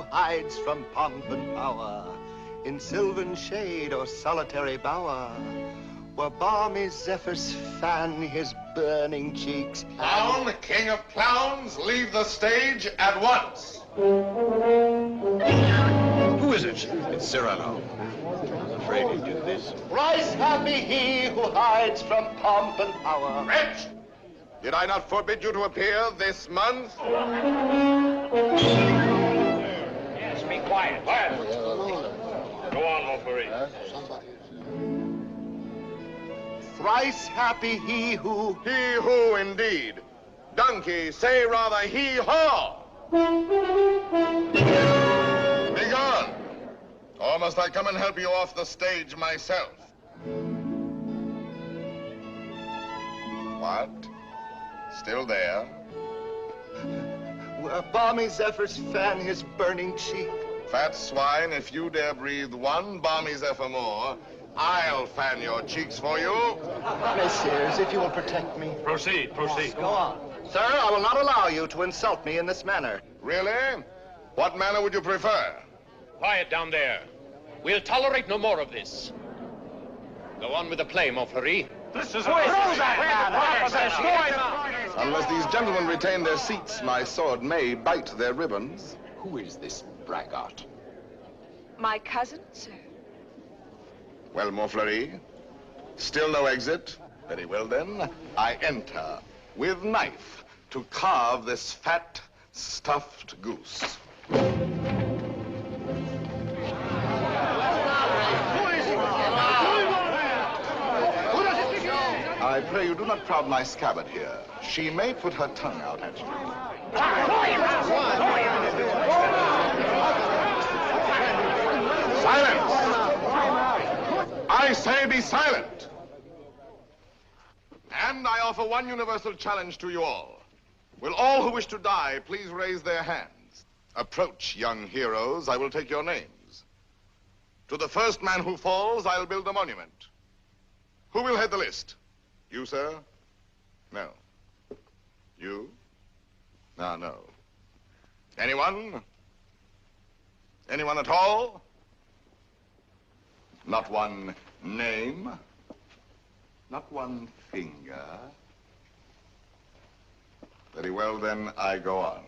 who hides from pomp and power in sylvan shade or solitary bower, where balmy zephyrs fan his burning cheeks. Clown, king of clowns, leave the stage at once. Who is it? It's Cyrano. I'm afraid he did this. Thrice happy he who hides from pomp and power. Wretch! Did I not forbid you to appear this month? Yes, be quiet. Quiet. Go on, Montfleury. Thrice happy he who... He who, indeed. Donkey, say rather he-haw. Be gone. Or must I come and help you off the stage myself? What? Still there? Where balmy zephyrs fan his burning cheek. Fat swine, if you dare breathe one balmy zephyr more, I'll fan your cheeks for you. Messieurs, if you will protect me. Proceed, proceed. Go on. Sir, I will not allow you to insult me in this manner. Really? What manner would you prefer? Quiet down there. We'll tolerate no more of this. Go on with the play, Montfleury. This is Unless these gentlemen retain their seats, my sword may bite their ribbons. Who is this braggart? My cousin, sir. Well, Montfleury, still no exit? Very well, then. I enter with knife to carve this fat, stuffed goose. I pray you do not crowd my scabbard here. She may put her tongue out at you. Silence! I say be silent! And I offer one universal challenge to you all. Will all who wish to die please raise their hands? Approach, young heroes. I will take your names. To the first man who falls, I'll build a monument. Who will head the list? You, sir? No. You? No, no. Anyone? Anyone at all? Not one name? Not one finger? Very well, then, I go on.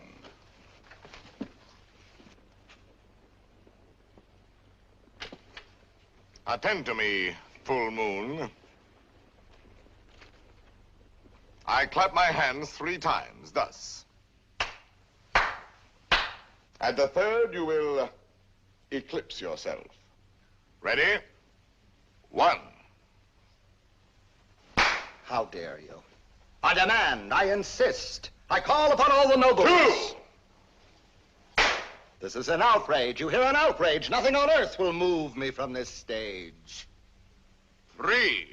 Attend to me, full moon. I clap my hands 3 times, thus. At the third, you will eclipse yourself. Ready? 1. How dare you? I demand, I insist. I call upon all the nobles. 2. This is an outrage. You hear, an outrage. Nothing on earth will move me from this stage. 3.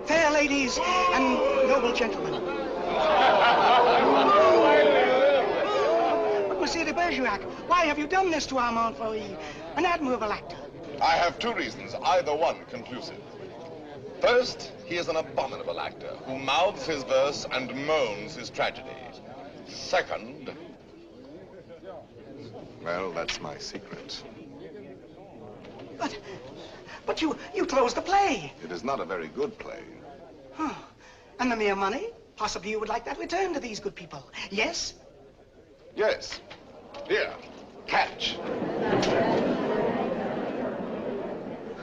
Fair ladies and noble gentlemen. But Monsieur de Bergerac, why have you done this to our Montfleury, an admirable actor? I have 2 reasons, either one conclusive. First, he is an abominable actor who mouths his verse and moans his tragedy. Second, well, that's my secret. But you closed the play. It is not a very good play. Huh. And the mere money? Possibly you would like that returned to these good people. Yes? Yes. Here, catch.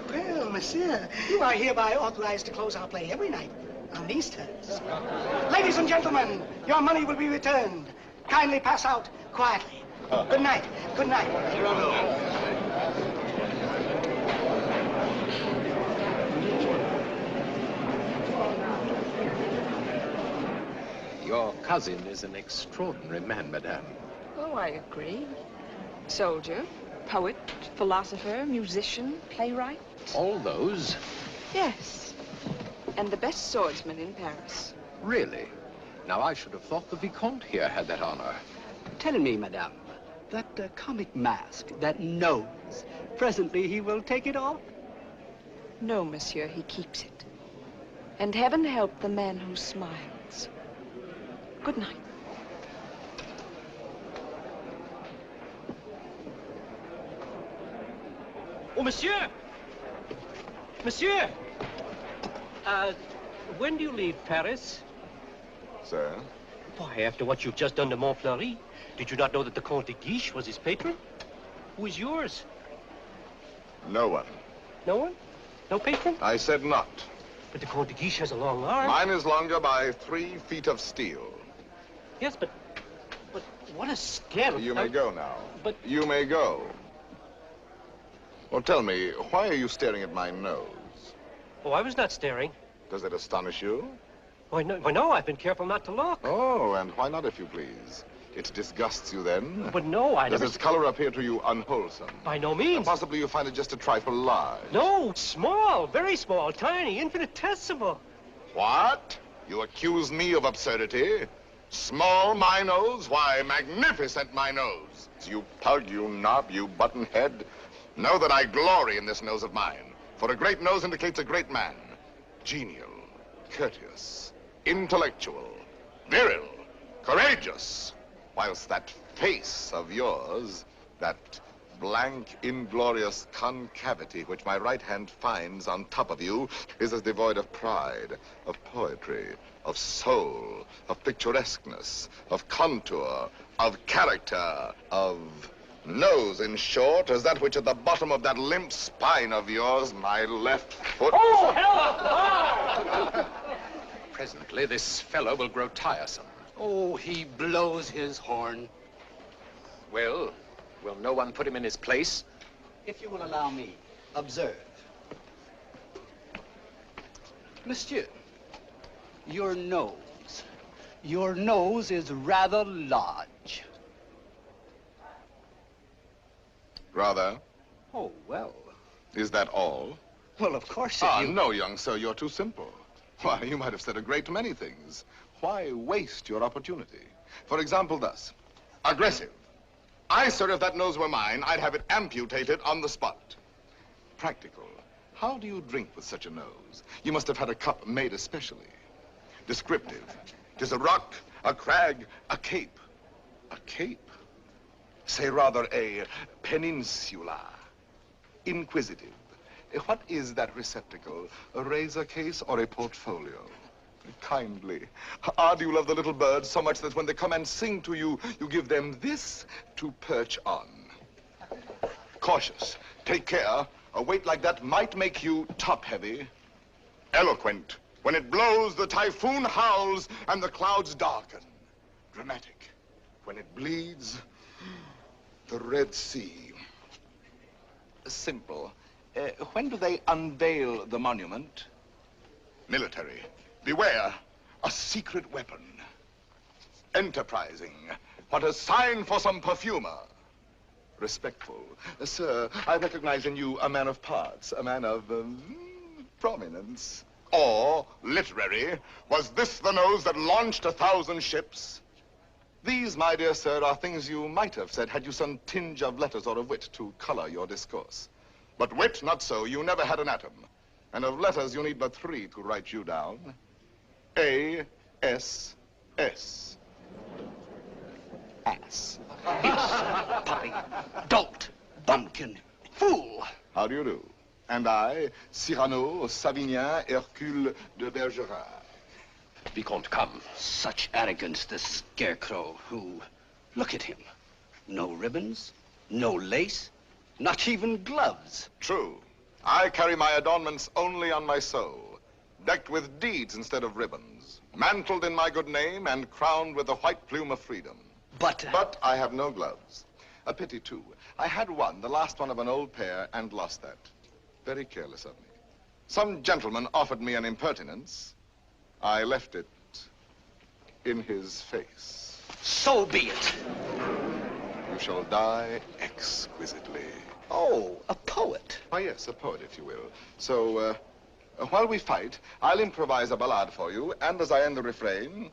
Well, monsieur, you are hereby authorized to close our play every night on these terms. Ladies and gentlemen, your money will be returned. Kindly pass out quietly. Good night. Good night. Your cousin is an extraordinary man, madame. Oh, I agree. Soldier, poet, philosopher, musician, playwright. All those? Yes. And the best swordsman in Paris. Really? Now, I should have thought the Vicomte here had that honor. Tell me, madame, that comic mask, that nose, presently he will take it off? No, monsieur, he keeps it. And heaven help the man who smiles. Good night. Oh, monsieur! Monsieur! When do you leave Paris? Sir? Why, after what you've just done to Montfleury, did you not know that the Comte de Guiche was his patron? Who is yours? No one. No one? No patron? I said not. But the Comte de Guiche has a long arm. Mine is longer by 3 feet of steel. Yes, but what a scandal. You may go now. But... You may go. Well, tell me, why are you staring at my nose? Oh, I was not staring. Does it astonish you? Why, no, I've been careful not to look. Oh, and why not, if you please? It disgusts you then? But no, I Does never... its color appear to you unwholesome? By no means. Possibly you find it just a trifle large. No, small, very small, tiny, infinitesimal. What? You accuse me of absurdity? Small, my nose? Why, magnificent, my nose. You pug, you knob, you buttonhead. Know that I glory in this nose of mine. For a great nose indicates a great man. Genial, courteous, intellectual, viril, courageous. Whilst that face of yours, that blank, inglorious concavity which my right hand finds on top of you, is as devoid of pride, of poetry, of soul, of picturesqueness, of contour, of character, of nose, in short, as that which at the bottom of that limp spine of yours, my left foot... Oh, hell! Presently, this fellow will grow tiresome. Oh, he blows his horn. Well, will no one put him in his place? If you will allow me, observe. Monsieur, your nose is rather large. Rather? Oh, well. Is that all? Well, of course, No, young sir, you're too simple. Why, you might have said a great many things. Why waste your opportunity? For example, thus. Aggressive. Sir, if that nose were mine, I'd have it amputated on the spot. Practical. How do you drink with such a nose? You must have had a cup made especially. Descriptive. 'Tis a rock, a crag, a cape. A cape? Say rather a peninsula. Inquisitive. What is that receptacle? A razor case or a portfolio? Kindly. Ah, do you love the little birds so much that when they come and sing to you, you give them this to perch on? Cautious. Take care. A weight like that might make you top-heavy. Eloquent. When it blows, the typhoon howls and the clouds darken. Dramatic. When it bleeds, the Red Sea. Simple. When do they unveil the monument? Military. Beware, a secret weapon. Enterprising. What a sign for some perfumer. Respectful. Sir, I recognize in you a man of parts, a man of prominence. Or, literary, was this the nose that launched 1,000 ships? These, my dear sir, are things you might have said had you some tinge of letters or of wit to color your discourse. But wit, not so. You never had an atom. And of letters, you need but 3 to write you down. A-S-S. Ass. Hiss. Puppy. Dolt. Bumpkin. Fool. How do you do? And I, Cyrano, Savignan, Hercule de Bergerac. Vicomte, come. Such arrogance, the scarecrow who... Look at him. No ribbons, no lace, not even gloves. True. I carry my adornments only on my soul, decked with deeds instead of ribbons, mantled in my good name and crowned with the white plume of freedom. But I have no gloves. A pity, too. I had one, the last one of an old pair, and lost that. Very careless of me. Some gentleman offered me an impertinence. I left it in his face. So be it. You shall die exquisitely. Oh, a poet. Oh, yes, a poet, if you will. So, while we fight, I'll improvise a ballade for you, and as I end the refrain,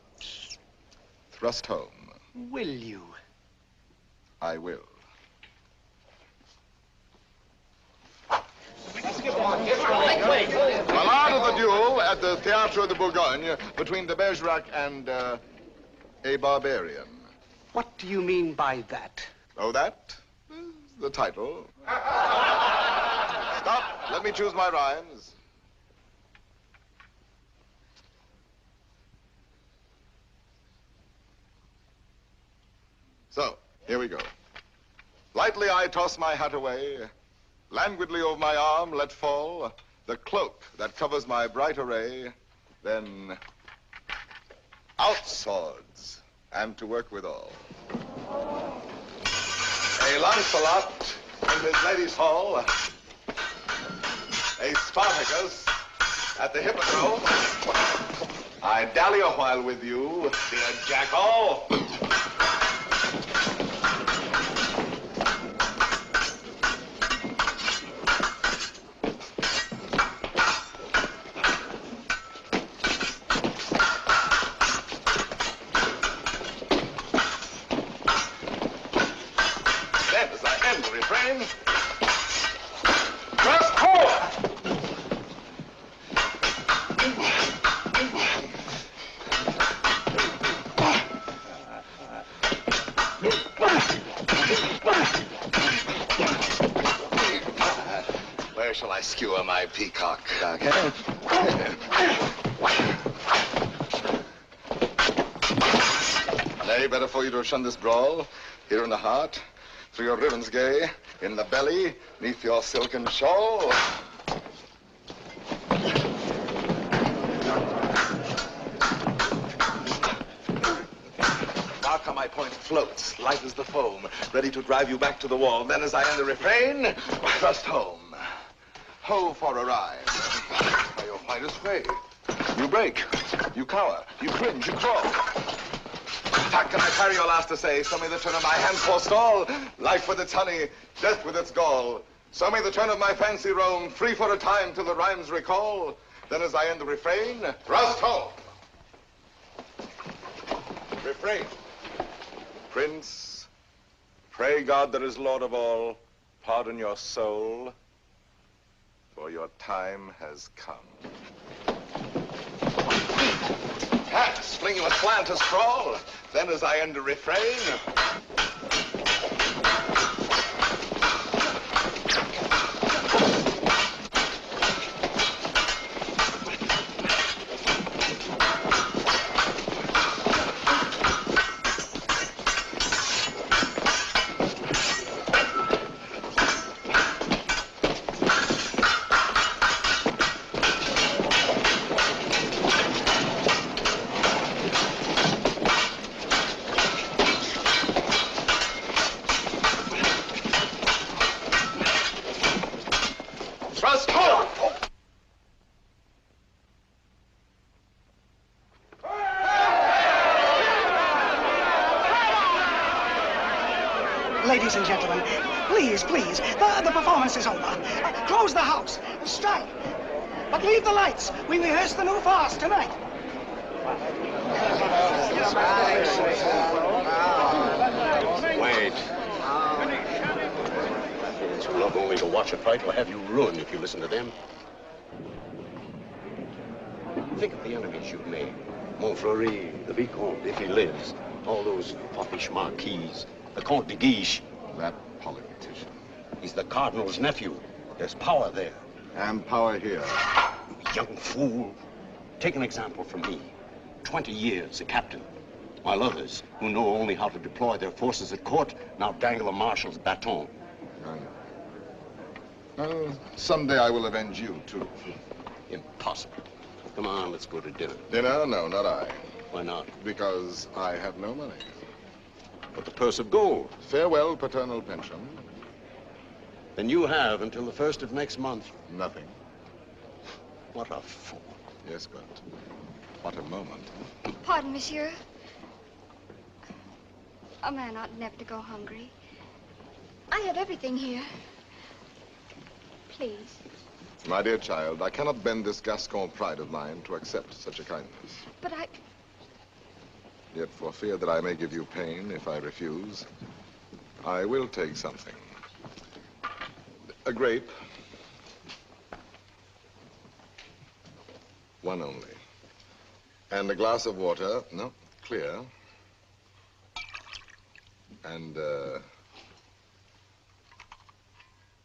thrust home. Will you? I will. Let's give Ballade of the duel at the Théâtre de Bourgogne between de Bergerac and a barbarian. What do you mean by that? Oh, that is the title. Stop. Let me choose my rhymes. So, here we go. Lightly I toss my hat away, languidly over my arm let fall the cloak that covers my bright array, then out swords, and to work withal. A Lancelot in his lady's hall, a Spartacus at the hippodrome. I dally a while with you, dear jackal. Where shall I skewer my peacock? Nay, better for you to have shunned this brawl. Here in the heart, through your ribbons gay, in the belly, neath your silken shawl. Mark how my point floats, light as the foam, ready to drive you back to the wall. Then as I end the refrain, thrust home. Ho for a ride. By your finest way. You break, you cower, you cringe, you crawl. Tack, can I carry your last essay? So may the turn of my hand forestall life with its honey, death with its gall. So may the turn of my fancy roam free for a time till the rhymes recall. Then as I end the refrain, thrust home. Refrain. Prince, pray God that is Lord of all, pardon your soul, for your time has come. Hats, fling you aslant to sprawl. Then as I end the refrain, Ladies and gentlemen, please, please, the performance is over. Close the house, strike. But leave the lights. We rehearse the new farce tonight. Wait. It's not only to watch a fight will have you ruined if you listen to them. Think of the enemies you've made. Montfleury, the Vicomte, if he lives. All those foppish marquises. The Comte de Guiche. that politician. He's the Cardinal's nephew. There's power there. And power here. Young fool. Take an example from me. 20 years a captain. While others, who know only how to deploy their forces at court, now dangle a marshal's baton. I know. Someday I will avenge you, too. Impossible. Come on, let's go to dinner. Dinner? No, not I. Why not? Because I have no money. But the purse of gold. Farewell, paternal pension. Then you have until the 1st of next month. Nothing. What a fool. Yes, but what a moment. Pardon, monsieur. A man ought never to go hungry. I have everything here. Please. My dear child, I cannot bend this Gascon pride of mine to accept such a kindness. But I... Yet for fear that I may give you pain if I refuse, I will take something. A grape, one only. And a glass of water, no, clear. And,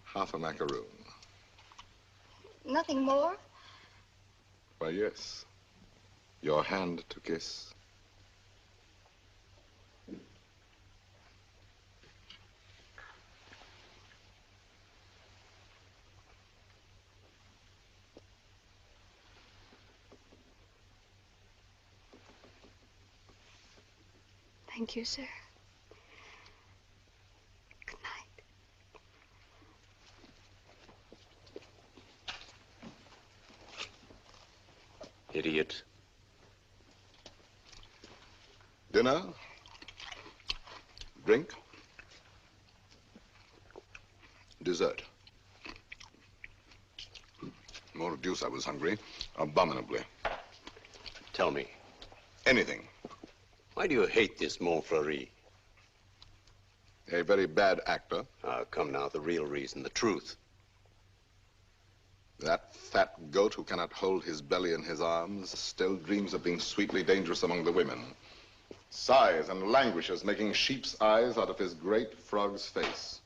half a macaroon. Nothing more? Why, yes. Your hand to kiss. Thank you, sir. Good night. Idiot. Dinner? Drink? Dessert? More deuce, I was hungry. Abominably. Tell me, Anything. why do you hate this Montfleury? A very bad actor. Come now, the real reason, the truth. That fat goat who cannot hold his belly in his arms still dreams of being sweetly dangerous among the women. Sighs and languishes, making sheep's eyes out of his great frog's face.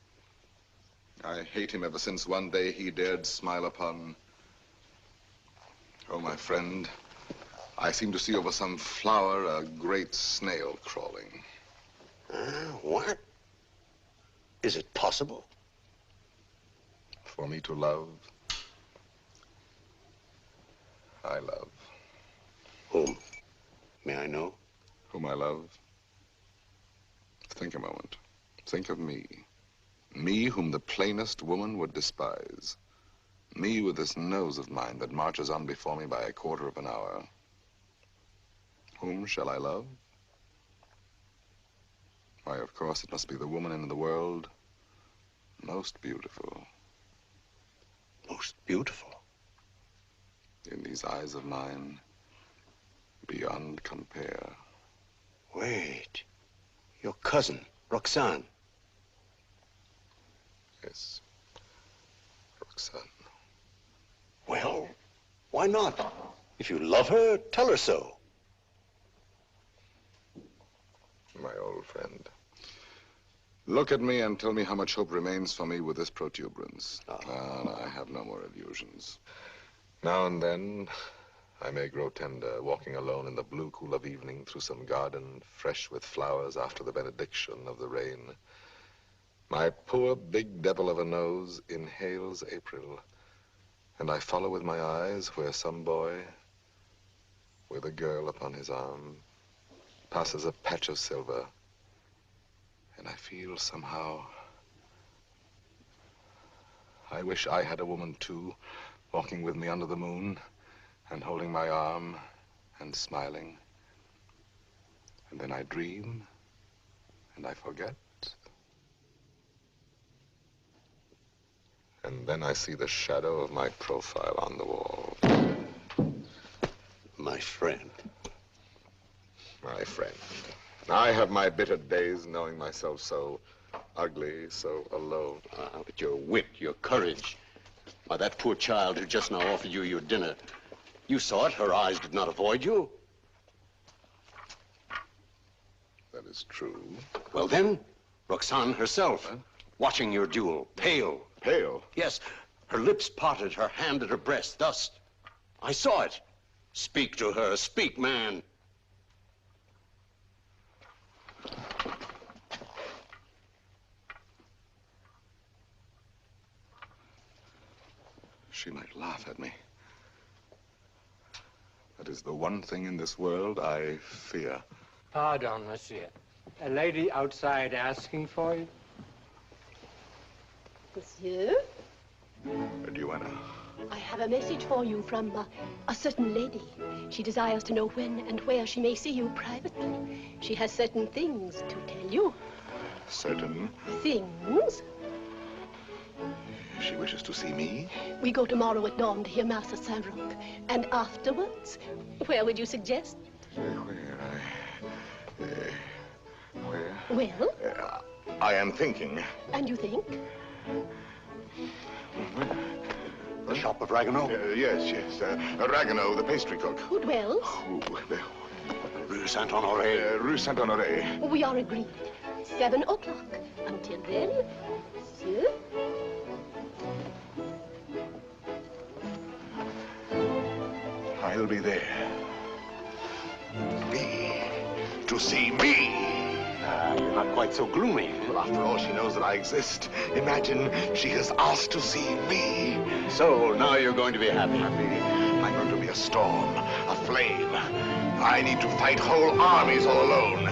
I hate him ever since one day he dared smile upon... Oh, my friend, I seem to see over some flower a great snail crawling. What? Is it possible? For me to love, I love. Whom? May I know? Whom I love? Think a moment. Think of me. Me whom the plainest woman would despise. Me with this nose of mine that marches on before me by a quarter of an hour. Whom shall I love? Why, of course, it must be the woman in the world most beautiful. Most beautiful? In these eyes of mine, beyond compare. Wait. Your cousin, Roxane. Yes, Roxane. Well, why not? If you love her, tell her so. My old friend. Look at me and tell me how much hope remains for me with this protuberance. No, I have no more illusions. Now and then, I may grow tender, walking alone in the blue cool of evening through some garden fresh with flowers after the benediction of the rain. My poor big devil of a nose inhales April, and I follow with my eyes where some boy, with a girl upon his arm, passes a patch of silver, and I feel somehow, I wish I had a woman too, walking with me under the moon, and holding my arm, and smiling. And then I dream, and I forget. And then I see the shadow of my profile on the wall. My friend. My friend. I have my bitter days knowing myself so ugly, so alone. But your wit, your courage. Why, that poor child who just now offered you your dinner, you saw it. Her eyes did not avoid you. That is true. Well then, Roxane herself, watching your duel, pale. Pale? Yes, her lips parted, her hand at her breast, thus. I saw it. Speak to her, speak, man. She might laugh at me. That is the one thing in this world I fear. Pardon, monsieur. A lady outside asking for you? Monsieur? A duenna. I have a message for you from a certain lady. She desires to know when and where she may see you privately. She has certain things to tell you. Certain Things? She wishes to see me? We go tomorrow at dawn to hear Mass at Saint-Roch. And afterwards, where would you suggest? Where? Well? I am thinking. And you think? shop of Ragueneau? Yes. Ragueneau, the pastry cook. Who dwells? Rue Saint-Honoré. Rue Saint-Honoré. We are agreed. 7 o'clock. Until then, monsieur. I'll be there. Me. To see me. You're not quite so gloomy. Well, after all, she knows that I exist. Imagine she has asked to see me. So, now you're going to be happy. I'm going to be a storm, a flame. I need to fight whole armies all alone.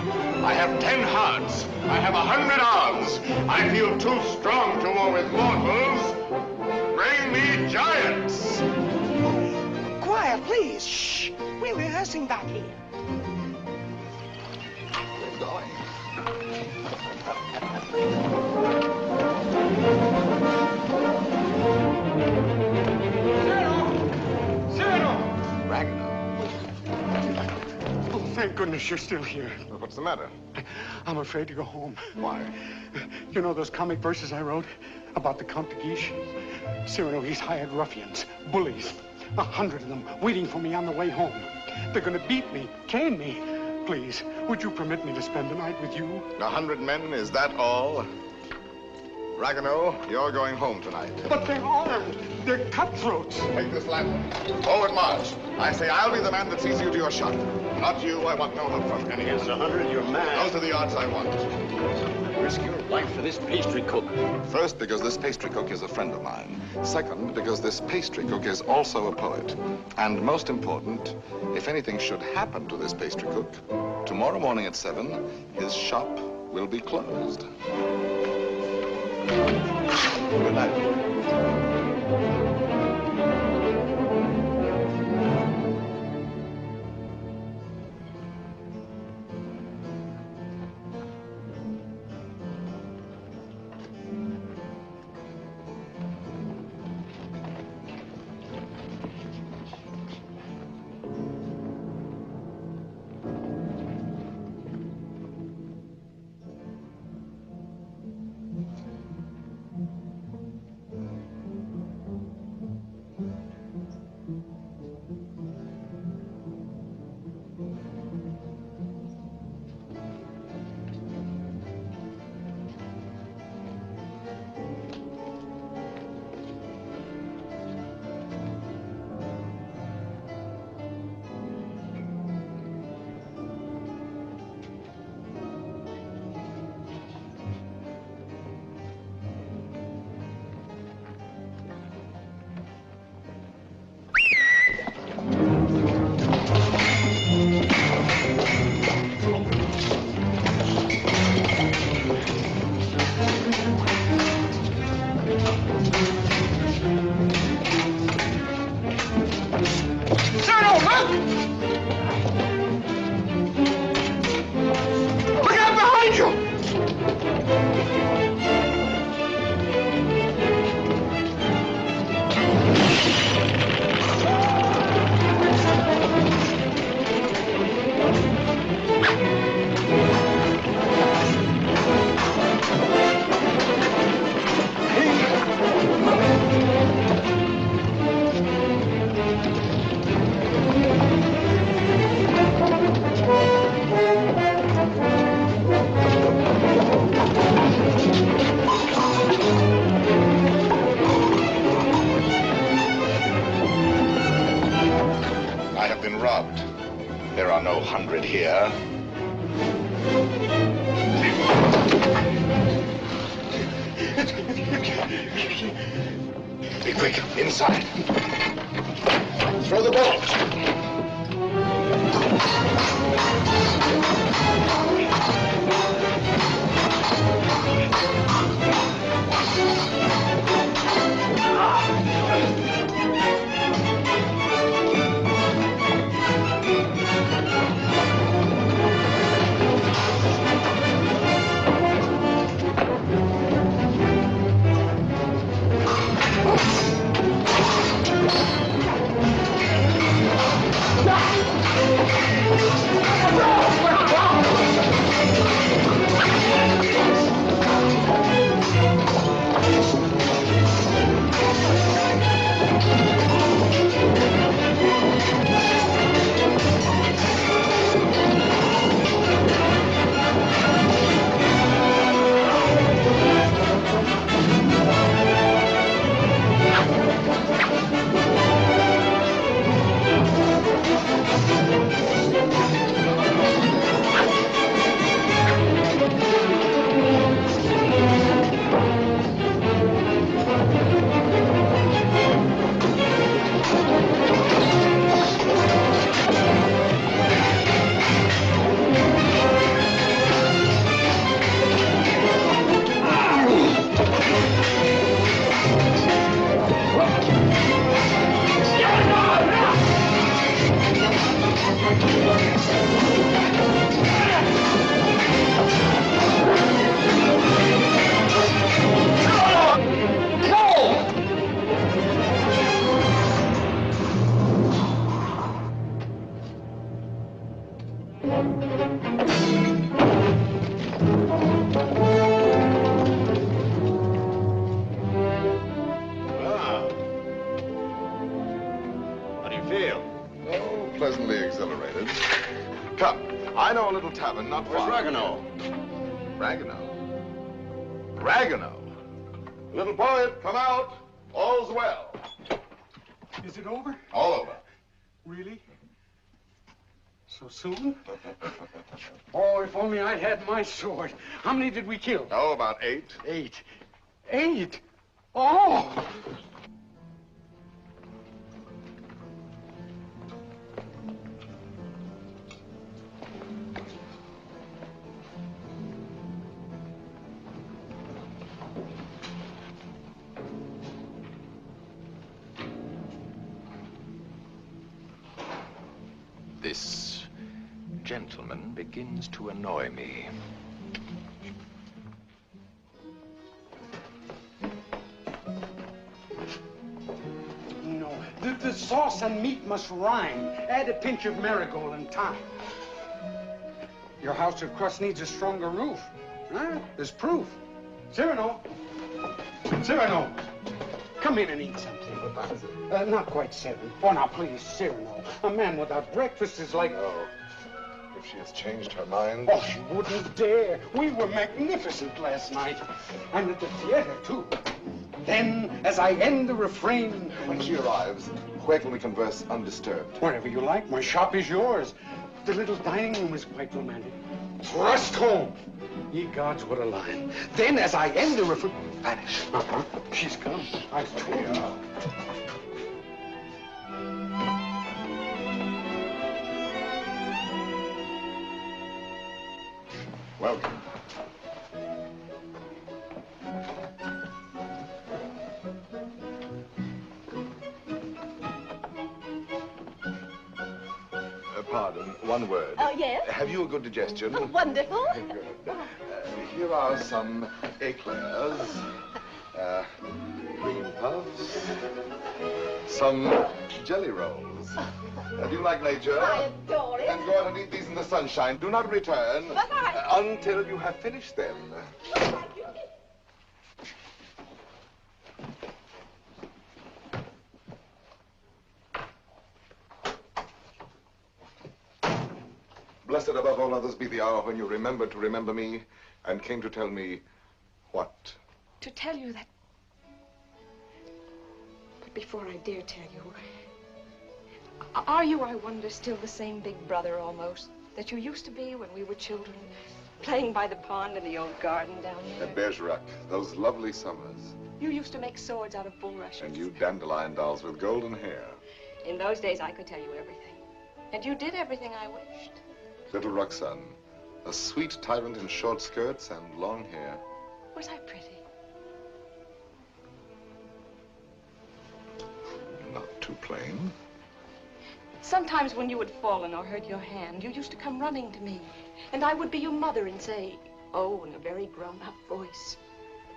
I have 10 hearts. I have 100 arms. I feel too strong to war with mortals. Bring me giants. Quiet, please. Shh. We're rehearsing back here. We're going. Cyrano! Ragueneau. Oh, thank goodness you're still here. Well, what's the matter? I'm afraid to go home. Why? You know those comic verses I wrote about the Comte de Guiche? Cyrano, he's hired ruffians, bullies, 100 of them waiting for me on the way home. They're going to beat me, cane me. Please, would you permit me to spend the night with you? 100 men, is that all? Ragueneau, you're going home tonight. But they're armed. They're cutthroats. Take this lantern. Forward march. I say I'll be the man that sees you to your shot. Not you. I want no help from any. Against 100, you're mad. Those are the odds I want. Risk your life for this pastry cook. First, because this pastry cook is a friend of mine. Second, because this pastry cook is also a poet. And most important, if anything should happen to this pastry cook, tomorrow morning at 7, his shop will be closed. Good night. There are no 100 here. Be quick, inside. Throw the ball. tavern not Where's far. Ragueneau? Ragueneau. Little poet, come out. All's well. Is it over? All over. Really? So soon? Oh, if only I'd had my sword. How many did we kill? Oh, about 8. 8. 8? Oh! This gentleman begins to annoy me. No, the sauce and meat must rhyme. Add a pinch of marigold and thyme. Your house of crust needs a stronger roof. Huh? There's proof. Cyrano! Cyrano! Come in and eat something. Not quite 7. Oh, now, please, Cyrano. A man without breakfast is like... Oh, if she has changed her mind. Oh, she wouldn't dare. We were magnificent last night. And at the theater, too. Then, as I end the refrain... When she arrives, where can we converse undisturbed? Wherever you like. My shop is yours. The little dining room is quite romantic. Thrust home! Ye gods, what a line. Then, as I end the refrain... Vanish. Uh-huh. She's come. I told you. Welcome. Pardon, one word. Oh, yes? Have you a good digestion? Oh, wonderful. Good. Here are some eclairs, green puffs, some jelly rolls. Do you like nature? I adore it. Then go out and eat these in the sunshine. Do not return until you have finished them. Blessed above all others be the hour when you remembered to remember me and came to tell me what? To tell you that... But before I dare tell you, are you, I wonder, still the same big brother almost that you used to be when we were children, playing by the pond in the old garden down there? At Bergerac, those lovely summers. You used to make swords out of bulrushes. And you dandelion dolls with golden hair. In those days, I could tell you everything. And you did everything I wished. Little Roxanne, a sweet tyrant in short skirts and long hair. Was I pretty? Not too plain. Sometimes when you had fallen or hurt your hand, you used to come running to me. And I would be your mother and say, oh, in a very grown-up voice,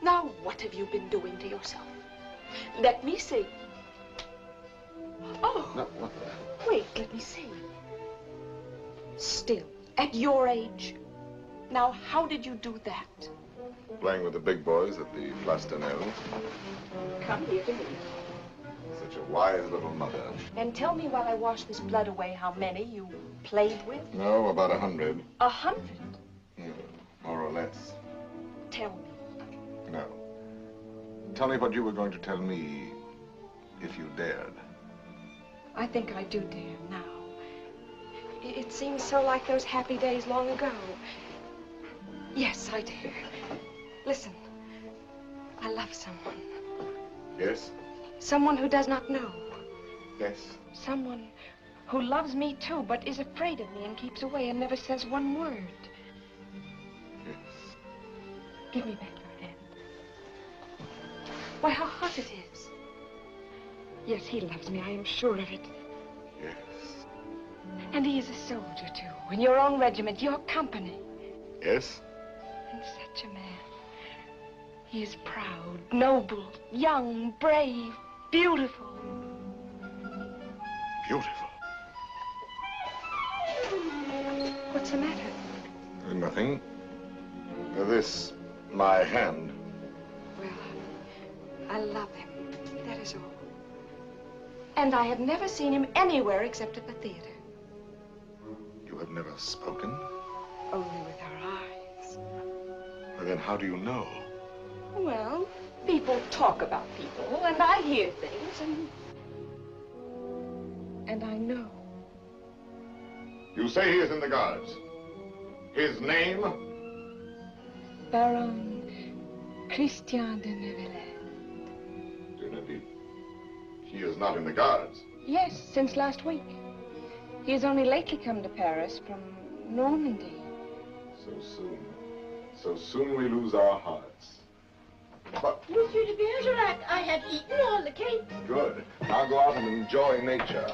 now what have you been doing to yourself? Let me see. Oh, No, what the? wait, let me see. Still, at your age. Now, how did you do that? Playing with the big boys at the Place d'Anel. Come here to me. Such a wise little mother. And tell me while I wash this blood away how many you played with. No, about 100. 100? More or less. Tell me. No. Tell me what you were going to tell me if you dared. I think I do dare now. It seems so like those happy days long ago. Yes, I dare. Listen, I love someone. Yes? Someone who does not know. Yes. Someone who loves me too, but is afraid of me and keeps away and never says one word. Yes. Give me back your hand. Why, how hot it is. Yes, he loves me, I am sure of it. Yes. And he is a soldier, too, in your own regiment, your company. Yes? And such a man. He is proud, noble, young, brave, beautiful. Beautiful. What's the matter? Nothing. This, my hand. Well, I love him. That is all. And I have never seen him anywhere except at the theater. You have never spoken? only with our eyes. Well, then how do you know? Well, people talk about people, and I hear things, and I know. You say he is in the Guards. His name? Baron Christian de Neuvillette. He is not in the Guards. Yes, since last week. He has only lately come to Paris from Normandy. So soon. So soon we lose our hearts. But... Monsieur de Bergerac, I have eaten all the cake. Good. Now go out and enjoy nature.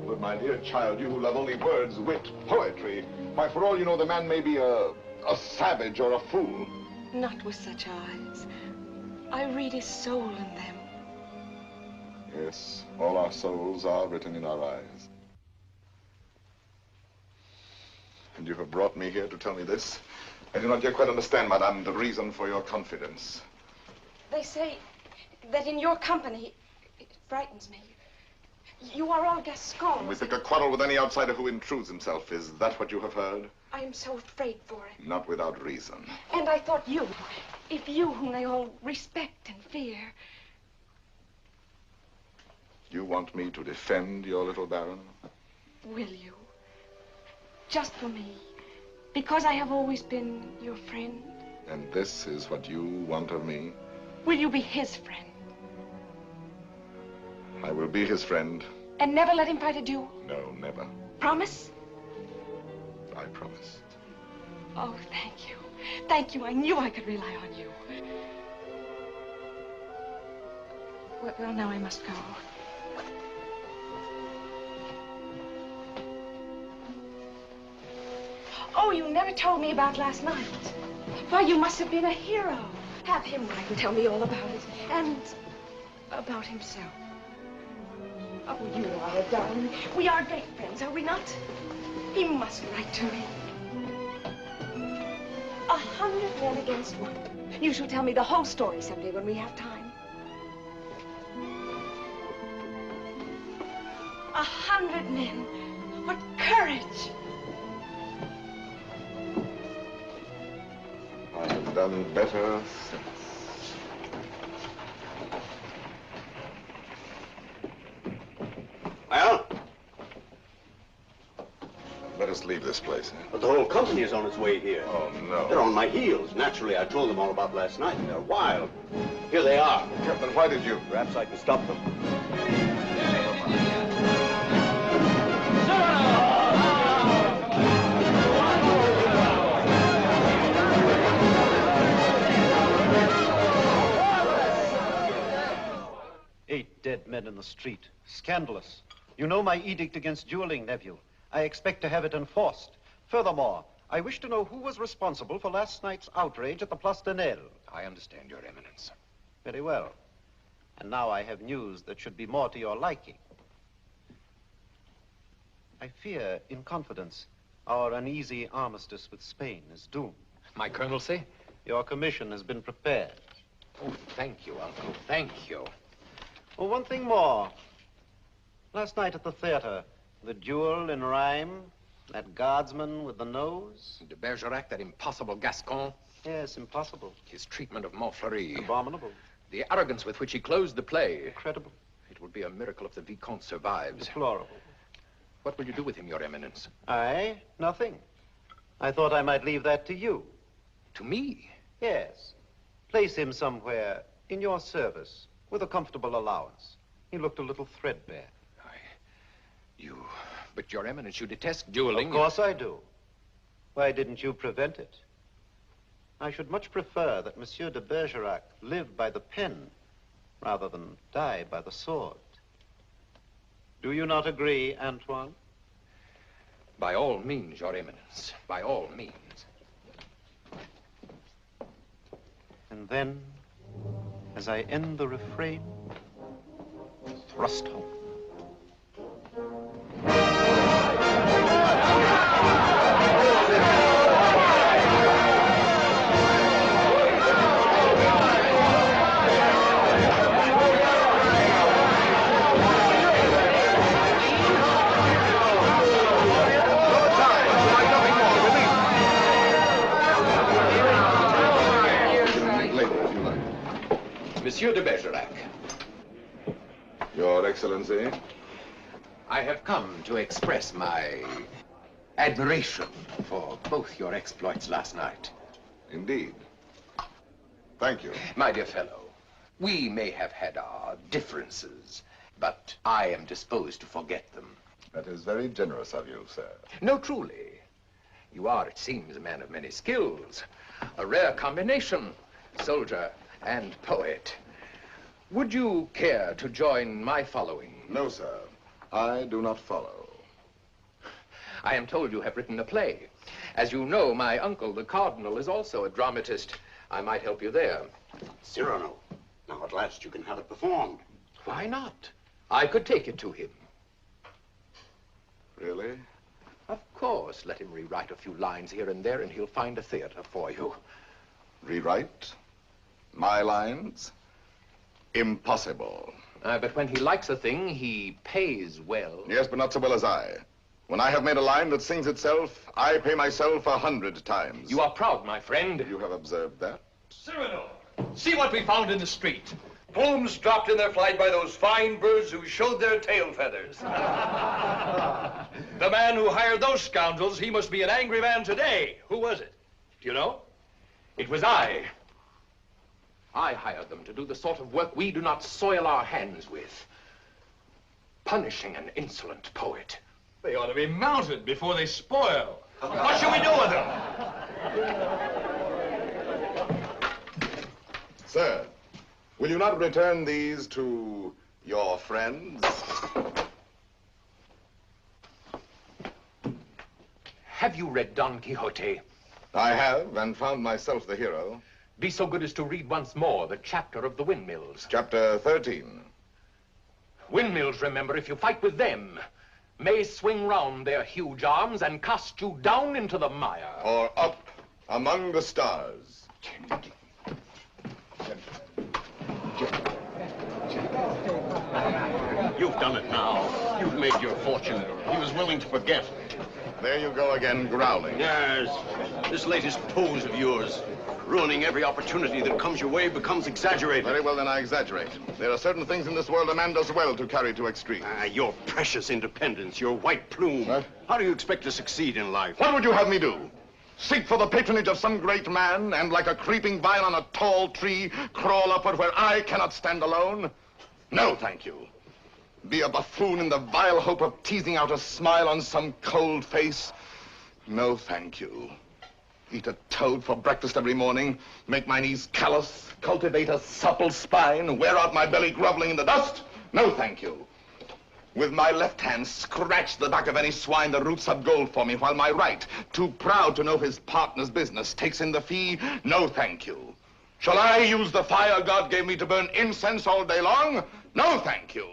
But my dear child, you who love only words, wit, poetry, why, for all you know, the man may be a savage or a fool. Not with such eyes. I read his soul in them. Yes, all our souls are written in our eyes. And you have brought me here to tell me this? I do not yet quite understand, madame, the reason for your confidence. They say that in your company, it frightens me. You are all Gascons. We pick a quarrel with any outsider who intrudes himself. Is that what you have heard? I am so afraid for it. Not without reason. And I thought you, if you whom they all respect and fear. You want me to defend your little baron? Will you? Just for me. Because I have always been your friend. And this is what you want of me? Will you be his friend? I will be his friend. And never let him fight a duel? No, never. Promise? I promise. Oh, thank you. Thank you. I knew I could rely on you. Well, now I must go. Oh, you never told me about last night. Why, you must have been a hero. Have him write and tell me all about it. And about himself. Oh, you are a darling. We are great friends, are we not? He must write to me. 100 men against one. You shall tell me the whole story someday when we have time. 100 men. What courage! I have done better since. Well? Let us leave this place, eh? But the whole company is on its way here. Oh, no. They're on my heels. Naturally, I told them all about last night, and they're wild. Here they are. Captain, why did you? Perhaps I can stop them. Dead men in the street. Scandalous. You know my edict against dueling, nephew. I expect to have it enforced. Furthermore, I wish to know who was responsible for last night's outrage at the Place de Nel. I understand, Your Eminence. Very well. And now I have news that should be more to your liking. I fear, in confidence, our uneasy armistice with Spain is doomed. My colonelcy? Your commission has been prepared. Oh, thank you, Uncle. Thank you. Oh, one thing more. Last night at the theater, the duel in rhyme, that guardsman with the nose. De Bergerac, that impossible Gascon. Yes, impossible. His treatment of Montfleury. Abominable. The arrogance with which he closed the play. Incredible. It would be a miracle if the Vicomte survives. Deplorable. What will you do with him, Your Eminence? I? Nothing. I thought I might leave that to you. To me? Yes. Place him somewhere in your service. With a comfortable allowance. He looked a little threadbare. But Your Eminence, you detest dueling. Of course I do. Why didn't you prevent it? I should much prefer that Monsieur de Bergerac live by the pen rather than die by the sword. Do you not agree, Antoine? By all means, Your Eminence. By all means. And then, as I end the refrain, thrust home. Monsieur de Bergerac. Your Excellency. I have come to express my admiration for both your exploits last night. Indeed. Thank you. My dear fellow, we may have had our differences, but I am disposed to forget them. That is very generous of you, sir. No, truly. You are, it seems, a man of many skills. A rare combination, soldier and poet. Would you care to join my following? No, sir. I do not follow. I am told you have written a play. As you know, my uncle, the Cardinal, is also a dramatist. I might help you there. Cyrano, now at last you can have it performed. Why not? I could take it to him. Really? Of course. Let him rewrite a few lines here and there, and he'll find a theater for you. Rewrite? My lines? Impossible. But when he likes a thing, he pays well. Yes, but not so well as I. When I have made a line that sings itself, I pay myself 100 times. You are proud, my friend. You have observed that? Cyrano, see what we found in the street. Plumes dropped in their flight by those fine birds who showed their tail feathers. The man who hired those scoundrels, he must be an angry man today. Who was it? Do you know? It was I. I hired them to do the sort of work we do not soil our hands with. Punishing an insolent poet. They ought to be mounted before they spoil. What shall we do with them? Sir, will you not return these to your friends? Have you read Don Quixote? I have, and found myself the hero. Be so good as to read once more the chapter of the windmills. Chapter 13. Windmills, remember, if you fight with them, may swing round their huge arms and cast you down into the mire. Or up among the stars. You've done it now. You've made your fortune. He was willing to forget. There you go again, growling. Yes, this latest pose of yours, ruining every opportunity that comes your way, becomes exaggerated. Very well, then I exaggerate. There are certain things in this world a man does well to carry to extremes. Your precious independence, your white plume. What? How do you expect to succeed in life? What would you have me do? Seek for the patronage of some great man, and like a creeping vine on a tall tree, crawl upward where I cannot stand alone? No, thank you. Be a buffoon in the vile hope of teasing out a smile on some cold face? No, thank you. Eat a toad for breakfast every morning, make my knees callous, cultivate a supple spine, wear out my belly groveling in the dust? No, thank you. With my left hand, scratch the back of any swine that roots up gold for me, while my right, too proud to know his partner's business, takes in the fee? No, thank you. Shall I use the fire God gave me to burn incense all day long? No, thank you.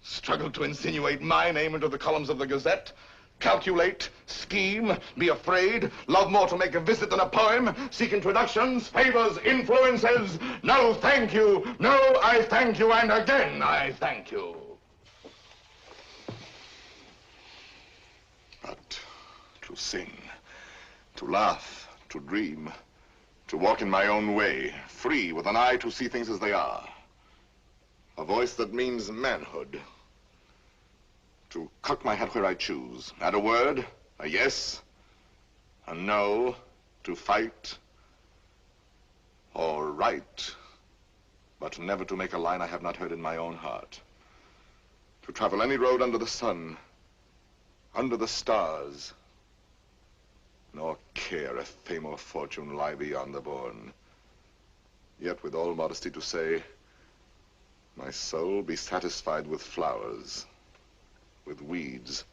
Struggle to insinuate my name into the columns of the Gazette? Calculate, scheme, be afraid, love more to make a visit than a poem, seek introductions, favors, influences? No, thank you. No, I thank you, and again I thank you. But to sing, to laugh, to dream, to walk in my own way, free, with an eye to see things as they are. A voice that means manhood. To cock my head where I choose. Add a word, a yes, a no, to fight or write, but never to make a line I have not heard in my own heart. To travel any road under the sun, under the stars, nor care if fame or fortune lie beyond the bourne. Yet with all modesty to say, my soul be satisfied with flowers, with weeds,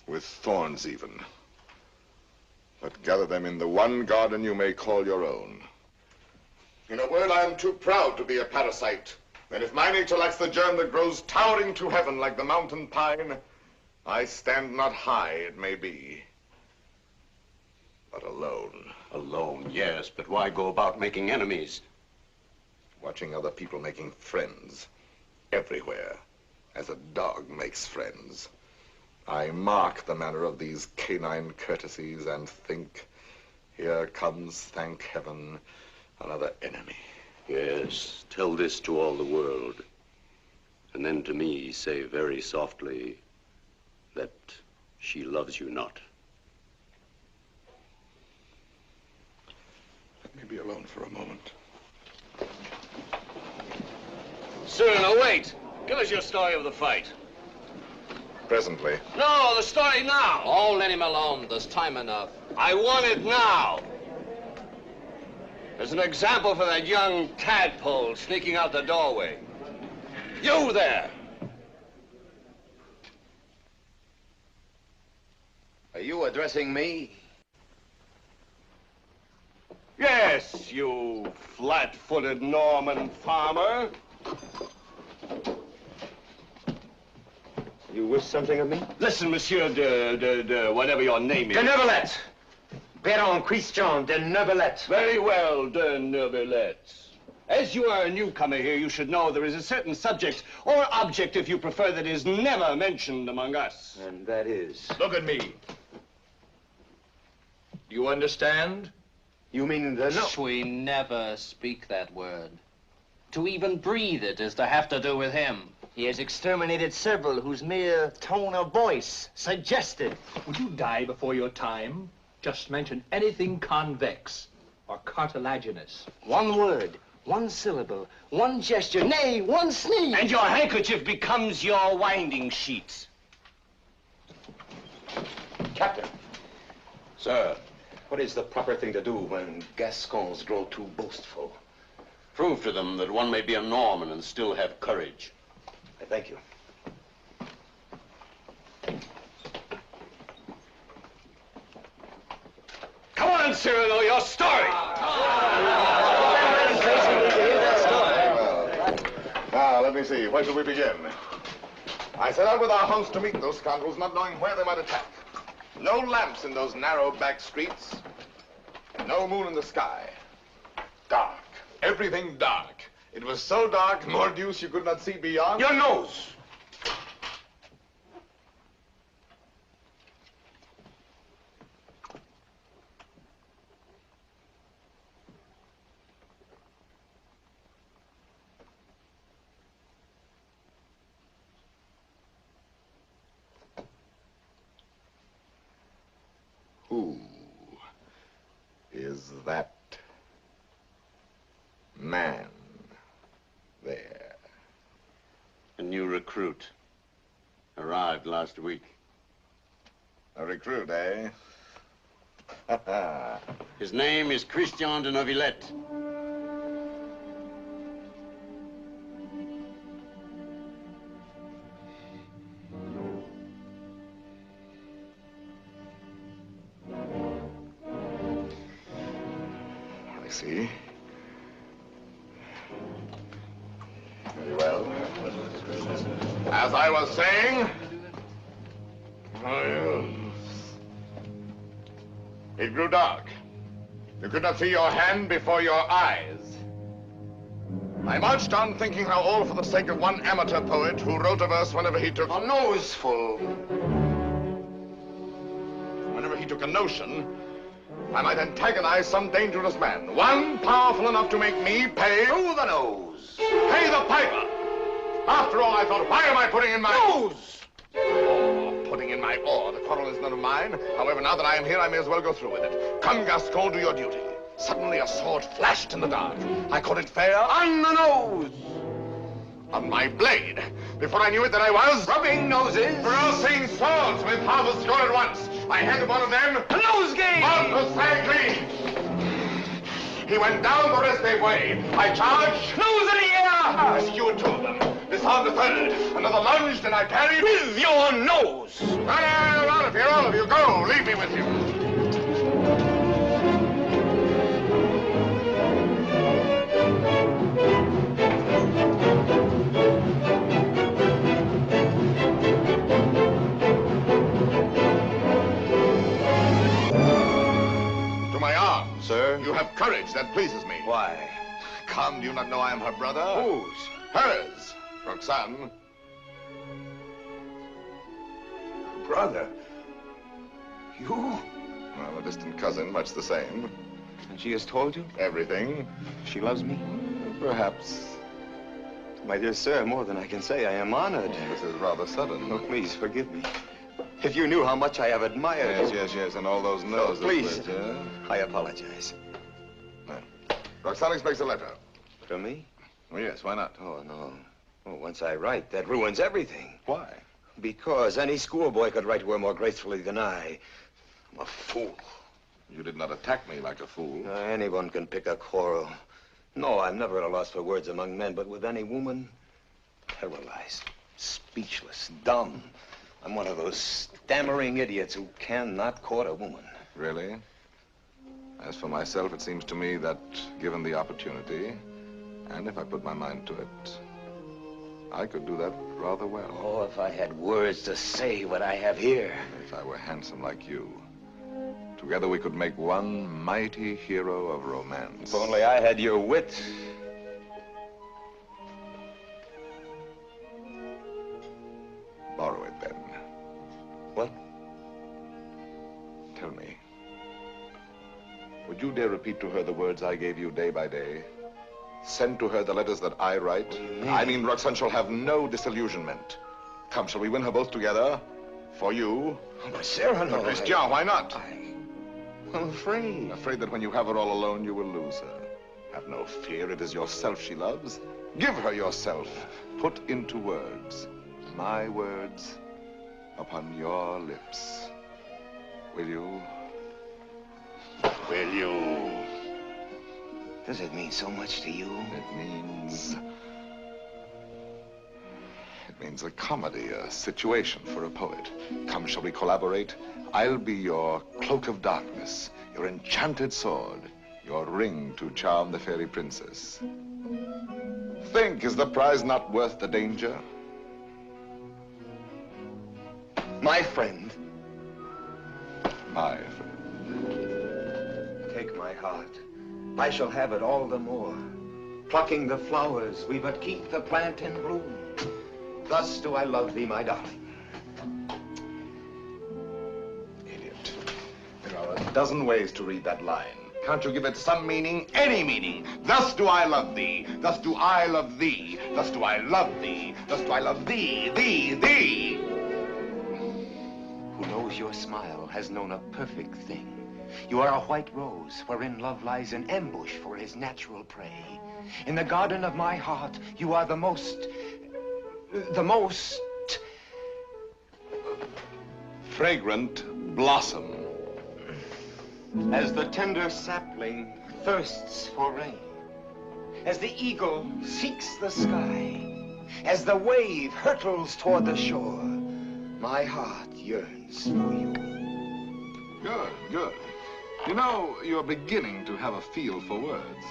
with thorns even, but gather them in the one garden you may call your own. In a word, I am too proud to be a parasite, and if my nature lacks the germ that grows towering to heaven like the mountain pine, I stand not high, it may be, but alone. Alone, yes, but why go about making enemies? Watching other people making friends, everywhere, as a dog makes friends. I mark the manner of these canine courtesies and think, here comes, thank heaven, another enemy. Yes, tell this to all the world. And then to me say very softly that she loves you not. Let me be alone for a moment. Cyrano, wait. Give us your story of the fight. Presently. No, the story now. Oh, let him alone. There's time enough. I want it now. As an example for that young tadpole sneaking out the doorway. You there. Are you addressing me? Yes, you flat-footed Norman farmer. You wish something of me? Listen, Monsieur de whatever your name is. De Neuvillette. Baron Christian de Neuvillette. Very well, de Neuvillette. As you are a newcomer here, you should know there is a certain subject, or object if you prefer, that is never mentioned among us. And that is? Look at me. Do you understand? You mean the no? We never speak that word. To even breathe it is to have to do with him. He has exterminated several whose mere tone of voice suggested. Would you die before your time? Just mention anything convex or cartilaginous. One word, one syllable, one gesture, nay, one sneeze. And your handkerchief becomes your winding sheet. Captain. Sir, what is the proper thing to do when Gascons grow too boastful? Prove to them that one may be a Norman and still have courage. I thank you. Come on, Cyrano, your story. Now, let me see. Where shall we begin? I set out with our host to meet those scoundrels, not knowing where they might attack. No lamps in those narrow back streets. No moon in the sky. Dark. Everything dark. It was so dark, mordius, you could not see beyond. Your nose. Who is that man there? A new recruit. Arrived last week. A recruit, eh? His name is Christian de Neuvillette. I see. Very well. As I was saying, it grew dark. You could not see your hand before your eyes. I marched on thinking how all for the sake of one amateur poet who wrote a verse whenever he took a noseful. Whenever he took a notion, I might antagonize some dangerous man. One powerful enough to make me pay through the nose. Pay the piper. After all, I thought, why am I putting in my nose? Oh, putting in my oar. The quarrel is none of mine. However, now that I am here, I may as well go through with it. Come, Gascon, do your duty. Suddenly a sword flashed in the dark. I caught it fair on the nose. On my blade. Before I knew it, that I was rubbing noses, crossing swords with half a score at once. I handed one of them a nosegay. One was clean. He went down the restive way. I charged. Nose in the air. Rescued two of them. Disarmed a third. Another lunged, and I parried with your nose. Well, all of you, go. Leave me with you. Sir? You have courage. That pleases me. Why? Come, do you not know I am her brother? Whose? Hers. Roxanne. Brother? You? Well, a distant cousin, much the same. And she has told you? Everything. She loves me? Perhaps. My dear sir, more than I can say. I am honored. This is rather sudden. Oh, please, forgive me. If you knew how much I have admired... Yes, and all those no's. Please, I apologize. Rostand expects a letter. From me? Oh, yes, why not? Oh, no. Oh, once I write, that ruins everything. Why? Because any schoolboy could write to her more gracefully than I. I'm a fool. You did not attack me like a fool. Anyone can pick a quarrel. No, I'm never at a loss for words among men, but with any woman, paralyzed, speechless, dumb. I'm one of those stammering idiots who cannot court a woman. Really? As for myself, it seems to me that, given the opportunity, and if I put my mind to it, I could do that rather well. Oh, if I had words to say what I have here. If I were handsome like you. Together we could make one mighty hero of romance. If only I had your wit. Borrow it, then. What? Tell me. Would you dare repeat to her the words I gave you day by day? Send to her the letters that I write? What do you mean? I mean, Roxanne shall have no disillusionment. Come, shall we win her both together? For you? Oh, but Cyrano... Christian, why not? I'm afraid. Afraid that when you have her all alone, you will lose her. Have no fear, it is yourself she loves. Give her yourself. Put into words, my words, upon your lips. Will you? Will you? Does it mean so much to you? It means a comedy, a situation for a poet. Come, shall we collaborate? I'll be your cloak of darkness, your enchanted sword, your ring to charm the fairy princess. Think, is the prize not worth the danger? My friend. My friend. Take my heart. I shall have it all the more. Plucking the flowers, we but keep the plant in bloom. Thus do I love thee, my darling. Idiot. There are a dozen ways to read that line. Can't you give it some meaning? Any meaning. Thus do I love thee. Thus do I love thee. Thus do I love thee. Thus do I love thee, thee. Who knows your smile has known a perfect thing. You are a white rose wherein love lies in ambush for his natural prey. In the garden of my heart, you are the most fragrant blossom. As the tender sapling thirsts for rain, as the eagle seeks the sky, as the wave hurtles toward the shore, my heart yearns for you. Good, good. You know, you're beginning to have a feel for words.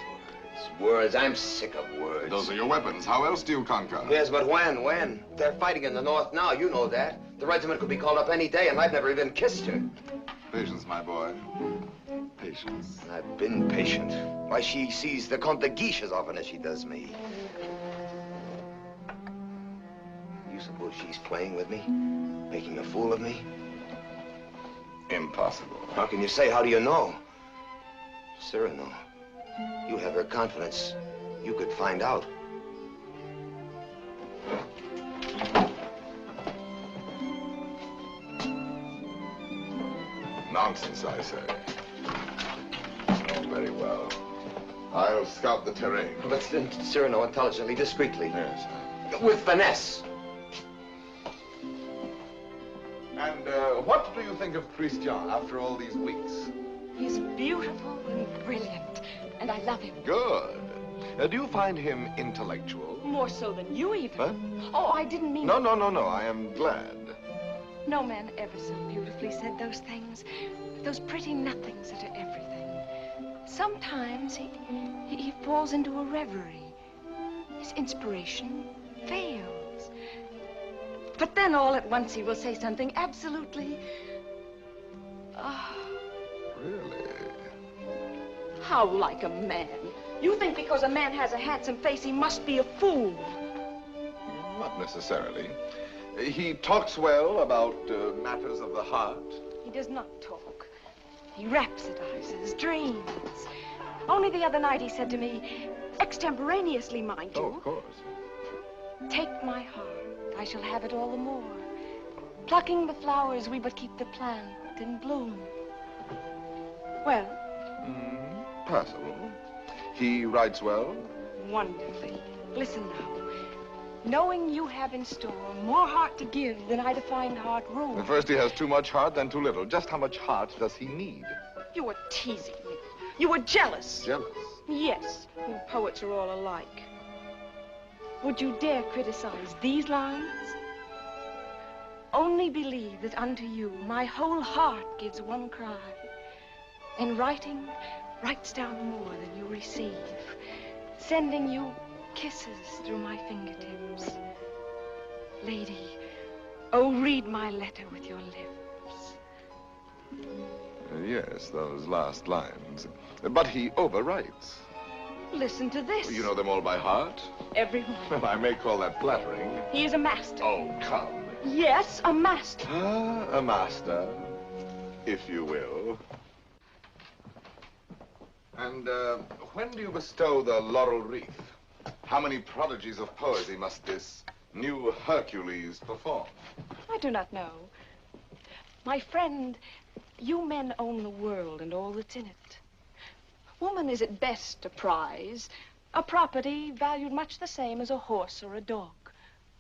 Words, I'm sick of words. Those are your weapons. How else do you conquer? Yes, but when? They're fighting in the north now, you know that. The regiment could be called up any day, and I've never even kissed her. Patience, my boy. Patience. I've been patient. Why, she sees the Comte de Guiche as often as she does me. You suppose she's playing with me? Making a fool of me? Impossible. How can you say? How do you know? Cyrano, you have her confidence. You could find out. Nonsense, I say. Oh, very well. I'll scout the terrain. But Cyrano, intelligently, discreetly. Yes. With finesse. And what do you think of Christian after all these weeks? He's beautiful and brilliant, and I love him. Good. Do you find him intellectual? More so than you even. Huh? Oh, I didn't mean... No. I am glad. No man ever so beautifully said those things. Those pretty nothings that are everything. Sometimes he falls into a reverie. His inspiration fails. But then all at once he will say something absolutely... Really? How like a man. You think because a man has a handsome face, he must be a fool. Not necessarily. He talks well about matters of the heart. He does not talk. He rhapsodizes, dreams. Only the other night he said to me, Extemporaneously, mind you. Oh, of course. Take my heart, I shall have it all the more. Plucking the flowers, we but keep the plant in bloom. Well? Passable. He writes well? Wonderfully. Listen now. Knowing you have in store more heart to give than I to find heart room. First he has too much heart, then too little. Just how much heart does he need? You were teasing me. You were jealous. Jealous? Yes. You poets are all alike. Would you dare criticize these lines? Only believe that unto you my whole heart gives one cry. And writing writes down more than you receive, sending you kisses through my fingertips. Lady, oh, read my letter with your lips. Yes, those last lines. But he overwrites. Listen to this. You know them all by heart? Every one. Well, I may call that flattering. He is a master. Oh, come. Yes, a master. Ah, a master, if you will. And when do you bestow the laurel wreath? How many prodigies of poesy must this new Hercules perform? I do not know. My friend, you men own the world and all that's in it. Woman is at best a prize, a property valued much the same as a horse or a dog,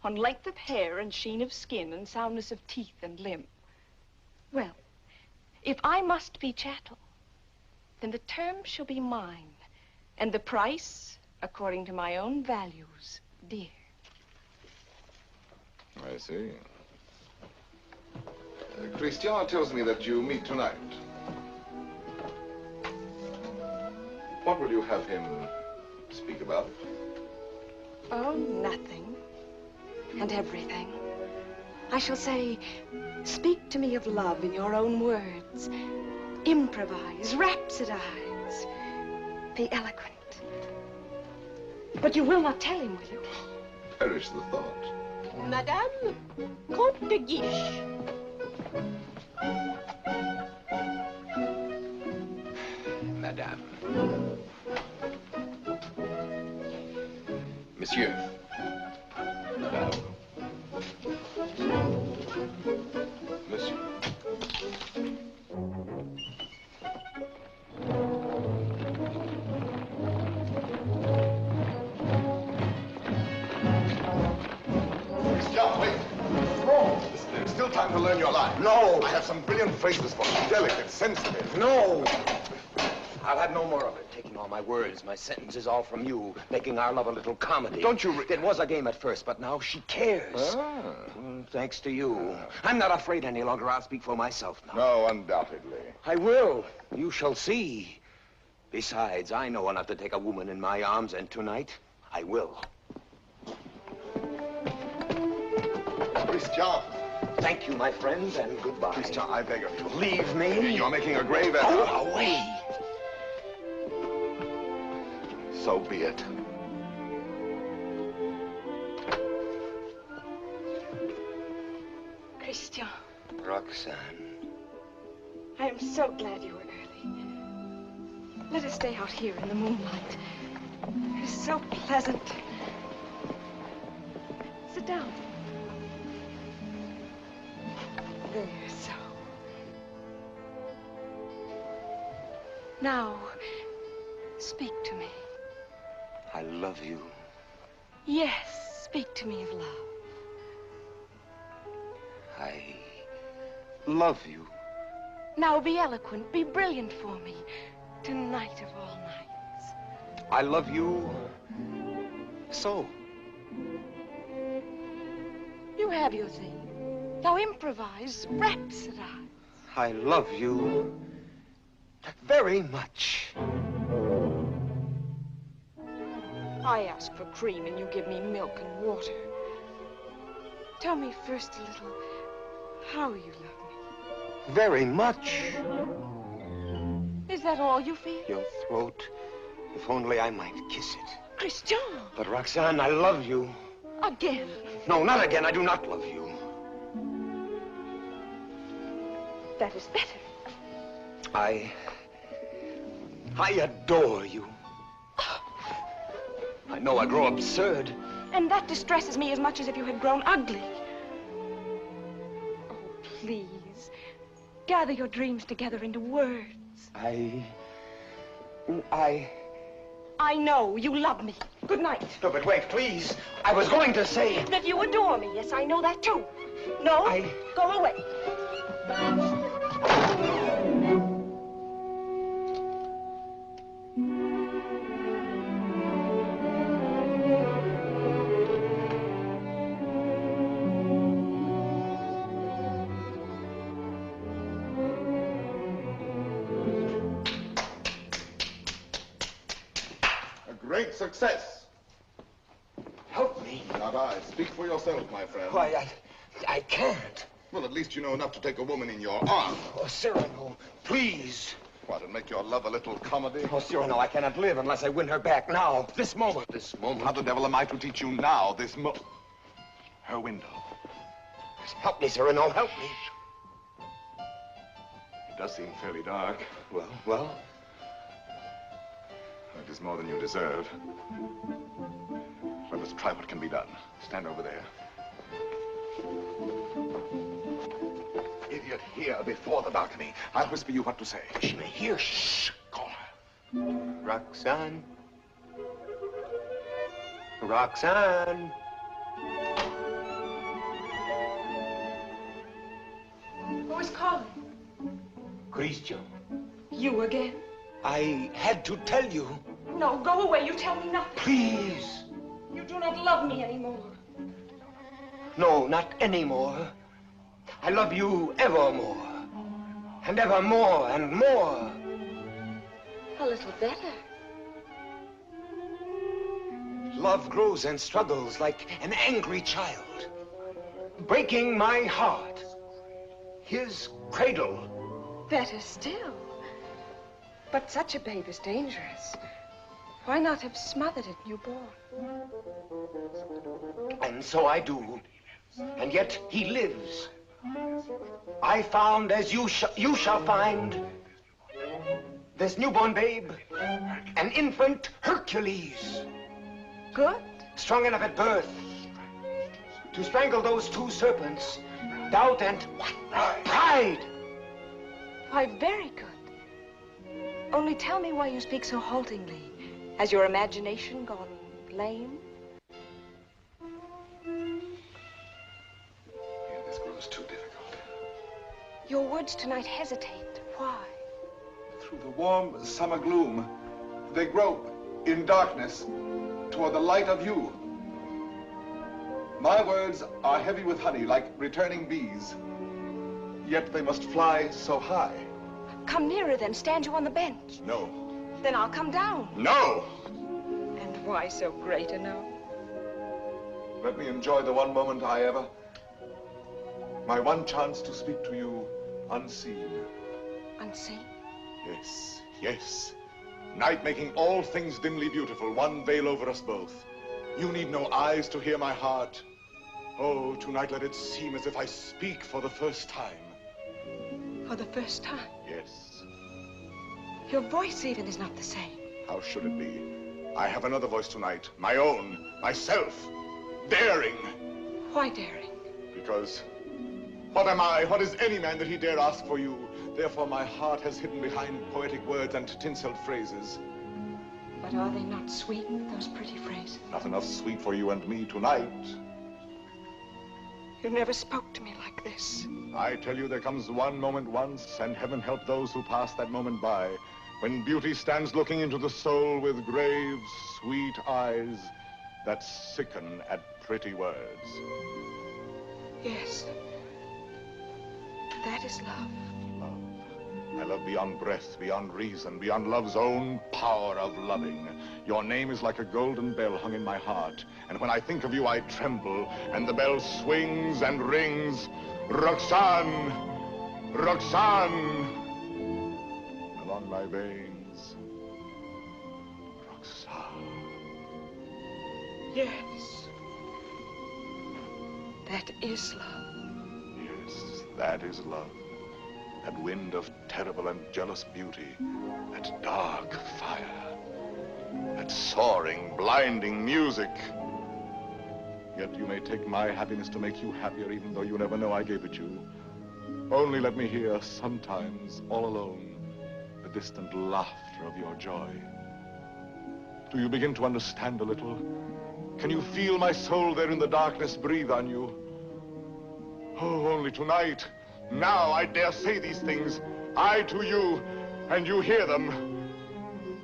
on length of hair and sheen of skin and soundness of teeth and limb. Well, if I must be chattel, then the term shall be mine, and the price according to my own values, dear. I see. Christian tells me that you meet tonight. What will you have him speak about? Oh, nothing and everything. I shall say, speak to me of love in your own words. Improvise, rhapsodize, be eloquent. But you will not tell him, will you? Perish the thought. Madame, Comte de Guiche. Madame. Monsieur. Madame. Monsieur. There's still time to learn your line. No. I have some brilliant phrases for you. Delicate, sensitive. No. I'll have no more of it. Taking all my words, my sentences, all from you. Making our love a little comedy. Don't you... It was a game at first, but now she cares. Thanks to you. I'm not afraid any longer. I'll speak for myself now. No, undoubtedly. I will. You shall see. Besides, I know enough to take a woman in my arms, and tonight, I will. Christian. Thank you, my friends, and goodbye. Christian, I beg of you. Leave me. You're making a grave error. Go away. So be it. Christian. Roxanne. I am so glad you were early. Let us stay out here in the moonlight. It is so pleasant. Sit down. There, so. Now, speak to me. I love you. Yes, speak to me of love. I love you. Now be eloquent, be brilliant for me. Tonight of all nights. I love you so. You have your thing. Now improvise, rhapsodize. I love you very much. I ask for cream and you give me milk and water. Tell me first a little how you love me. Very much. Is that all you feel? Your throat, if only I might kiss it. Christian! But Roxanne, I love you. Again. No, not again. I do not love you. That is better. I adore you. I know I grow absurd. And that distresses me as much as if you had grown ugly. Oh, please. Gather your dreams together into words. I know you love me. Good night. No, but wait, please. I was going to say... That you adore me. Yes, I know that too. No, go away. Great success. Help me. Not I. Speak for yourself, my friend. Why, I can't. Well, at least you know enough to take a woman in your arms. Oh, Cyrano, please. What, and make your love a little comedy? Oh, Cyrano, I cannot live unless I win her back now. This moment. This moment. How the devil am I to teach you now, her window? Help me, Cyrano, help me. It does seem fairly dark. Well? It is more than you deserve. Let us try what can be done. Stand over there. Idiot, here before the balcony. I'll whisper you what to say. She may hear. Shh. Call her. Roxanne. Roxanne. Who is calling? Christian. You again? I had to tell you. No, go away. You tell me nothing. Please. You do not love me anymore. No, not anymore. I love you evermore. And evermore and more. A little better. Love grows and struggles like an angry child, breaking my heart. His cradle. Better still. But such a babe is dangerous. Why not have smothered it newborn? And so I do. And yet he lives. I found, as you shall find, this newborn babe, an infant Hercules. Good. Strong enough at birth to strangle those two serpents, doubt and pride. Why, very good. Only tell me why you speak so haltingly. Has your imagination gone lame? This grows too difficult. Your words tonight hesitate. Why? Through the warm summer gloom, they grope in darkness toward the light of you. My words are heavy with honey, like returning bees. Yet they must fly so high. Come nearer then. Stand you on the bench. No. Then I'll come down. No! And why so great a no? Let me enjoy the one moment I ever... My one chance to speak to you unseen. Unseen? Yes, yes. Night making all things dimly beautiful, one veil over us both. You need no eyes to hear my heart. Oh, tonight let it seem as if I speak for the first time. For the first time? Yes. Your voice even is not the same. How should it be? I have another voice tonight, my own, myself, daring. Why daring? Because what am I? What is any man that he dare ask for you? Therefore my heart has hidden behind poetic words and tinseled phrases. But are they not sweet, those pretty phrases? Not enough sweet for you and me tonight. You never spoke to me like this. I tell you, there comes one moment once, and heaven help those who pass that moment by, when beauty stands looking into the soul with grave, sweet eyes that sicken at pretty words. Yes. That is love. Love. I love beyond breath, beyond reason, beyond love's own power of loving. Your name is like a golden bell hung in my heart, and when I think of you, I tremble, and the bell swings and rings. Roxanne! Roxanne! Along my veins. Roxanne. Yes. That is love. Yes, that is love. That wind of terrible and jealous beauty. That dark fire. That that soaring, blinding music. Yet you may take my happiness to make you happier, even though you never know I gave it you. Only let me hear, sometimes, all alone, the distant laughter of your joy. Do you begin to understand a little? Can you feel my soul there in the darkness breathe on you? Oh, only tonight, now I dare say these things, I to you, and you hear them.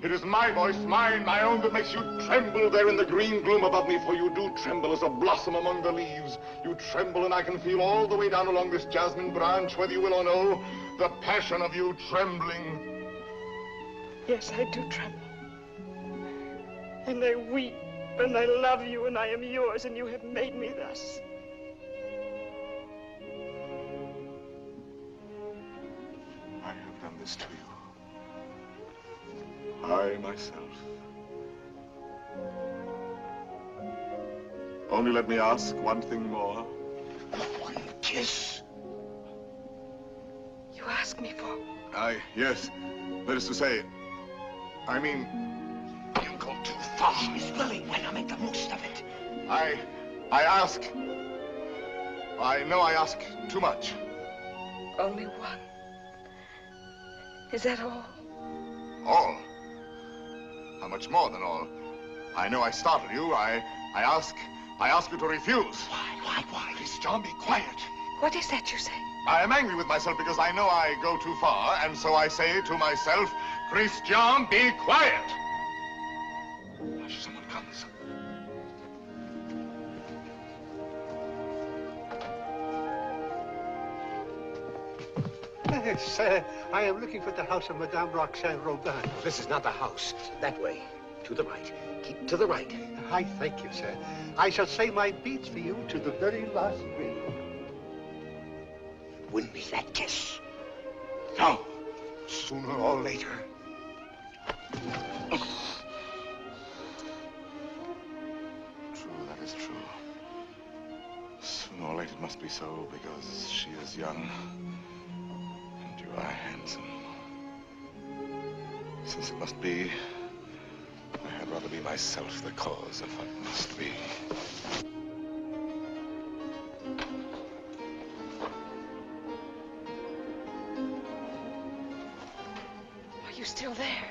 It is my voice, mine, my own, that makes you tremble there in the green gloom above me, for you do tremble as a blossom among the leaves. You tremble, and I can feel all the way down along this jasmine branch, whether you will or no, the passion of you trembling. Yes, I do tremble. And I weep, and I love you, and I am yours, and you have made me thus. I have done this to you. I, myself. Only let me ask one thing more. One kiss. You ask me for? Yes. That is to say, I mean, you go too far. Miss Lily, why not make the most of it? I ask. I know I ask too much. Only one. Is that all? All? How much more than all? I know I startled you. I ask you to refuse. Why? Christian, be quiet. What is that you say? I am angry with myself because I know I go too far, and so I say to myself, Christian, be quiet. Hush, someone comes. Yes, I am looking for the house of Madame Roxanne Robin. This is not the house. That way. To the right. Keep to the right. I thank you, sir. I shall say my beads for you to the very last ring. Win me that kiss. No. Sooner or later. True, that is true. Sooner or later it must be so, because she is young. You are handsome. Since it must be, I had rather be myself the cause of what must be. Are you still there?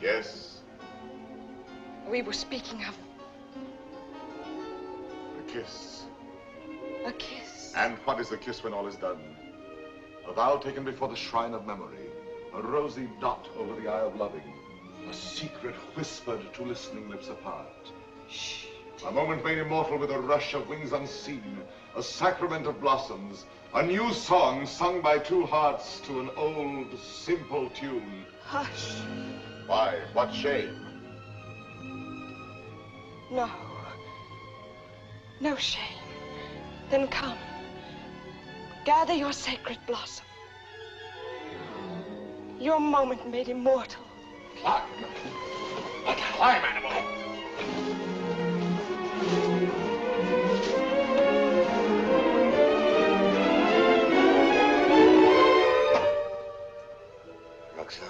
Yes. We were speaking of A kiss. a kiss. And what is a kiss when all is done? A vow taken before the shrine of memory, a rosy dot over the eye of loving, a secret whispered to listening lips apart. Shh. A moment made immortal with a rush of wings unseen, a sacrament of blossoms, a new song sung by two hearts to an old, simple tune. Hush. Why? What shame? No. No shame. Then come. Gather your sacred blossom. Your moment made immortal. Climb. Climb, animal. Roxanne.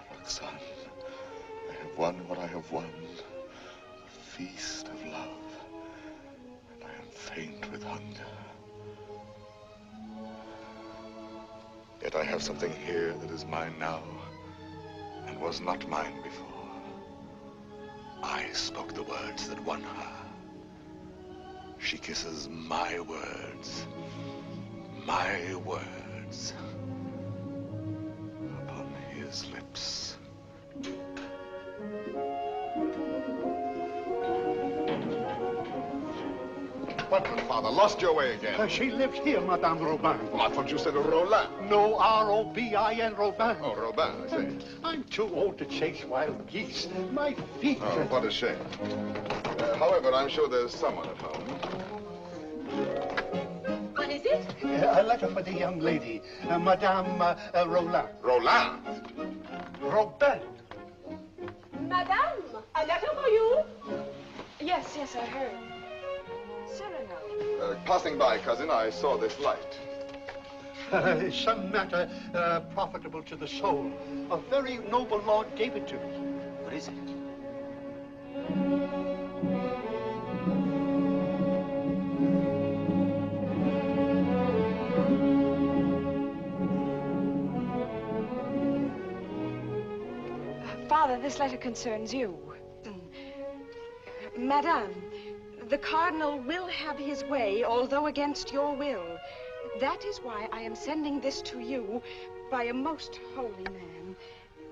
Roxanne, I have won what I have won. The feast of love. And I am faint with hunger. Yet I have something here that is mine now, and was not mine before. I spoke the words that won her. She kisses my words. My words. Upon his lips. What, Father? Lost your way again? She lives here, Madame Robin. Well, I thought you said Roland. No, R-O-B-I-N, Robin. Oh, Robin, I say. I'm too old to chase wild geese. My feet... Oh, what a shame. However, I'm sure there's someone at home. What is it? A letter for the young lady, Madame Roland. Roland? Robin. Madame, a letter for you. Yes, Yes, I heard. Cyrano. Passing by, cousin, I saw this light. Some matter profitable to the soul. A very noble lord gave it to me. What is it? Father, this letter concerns you. Madame, the Cardinal will have his way, although against your will. That is why I am sending this to you by a most holy man.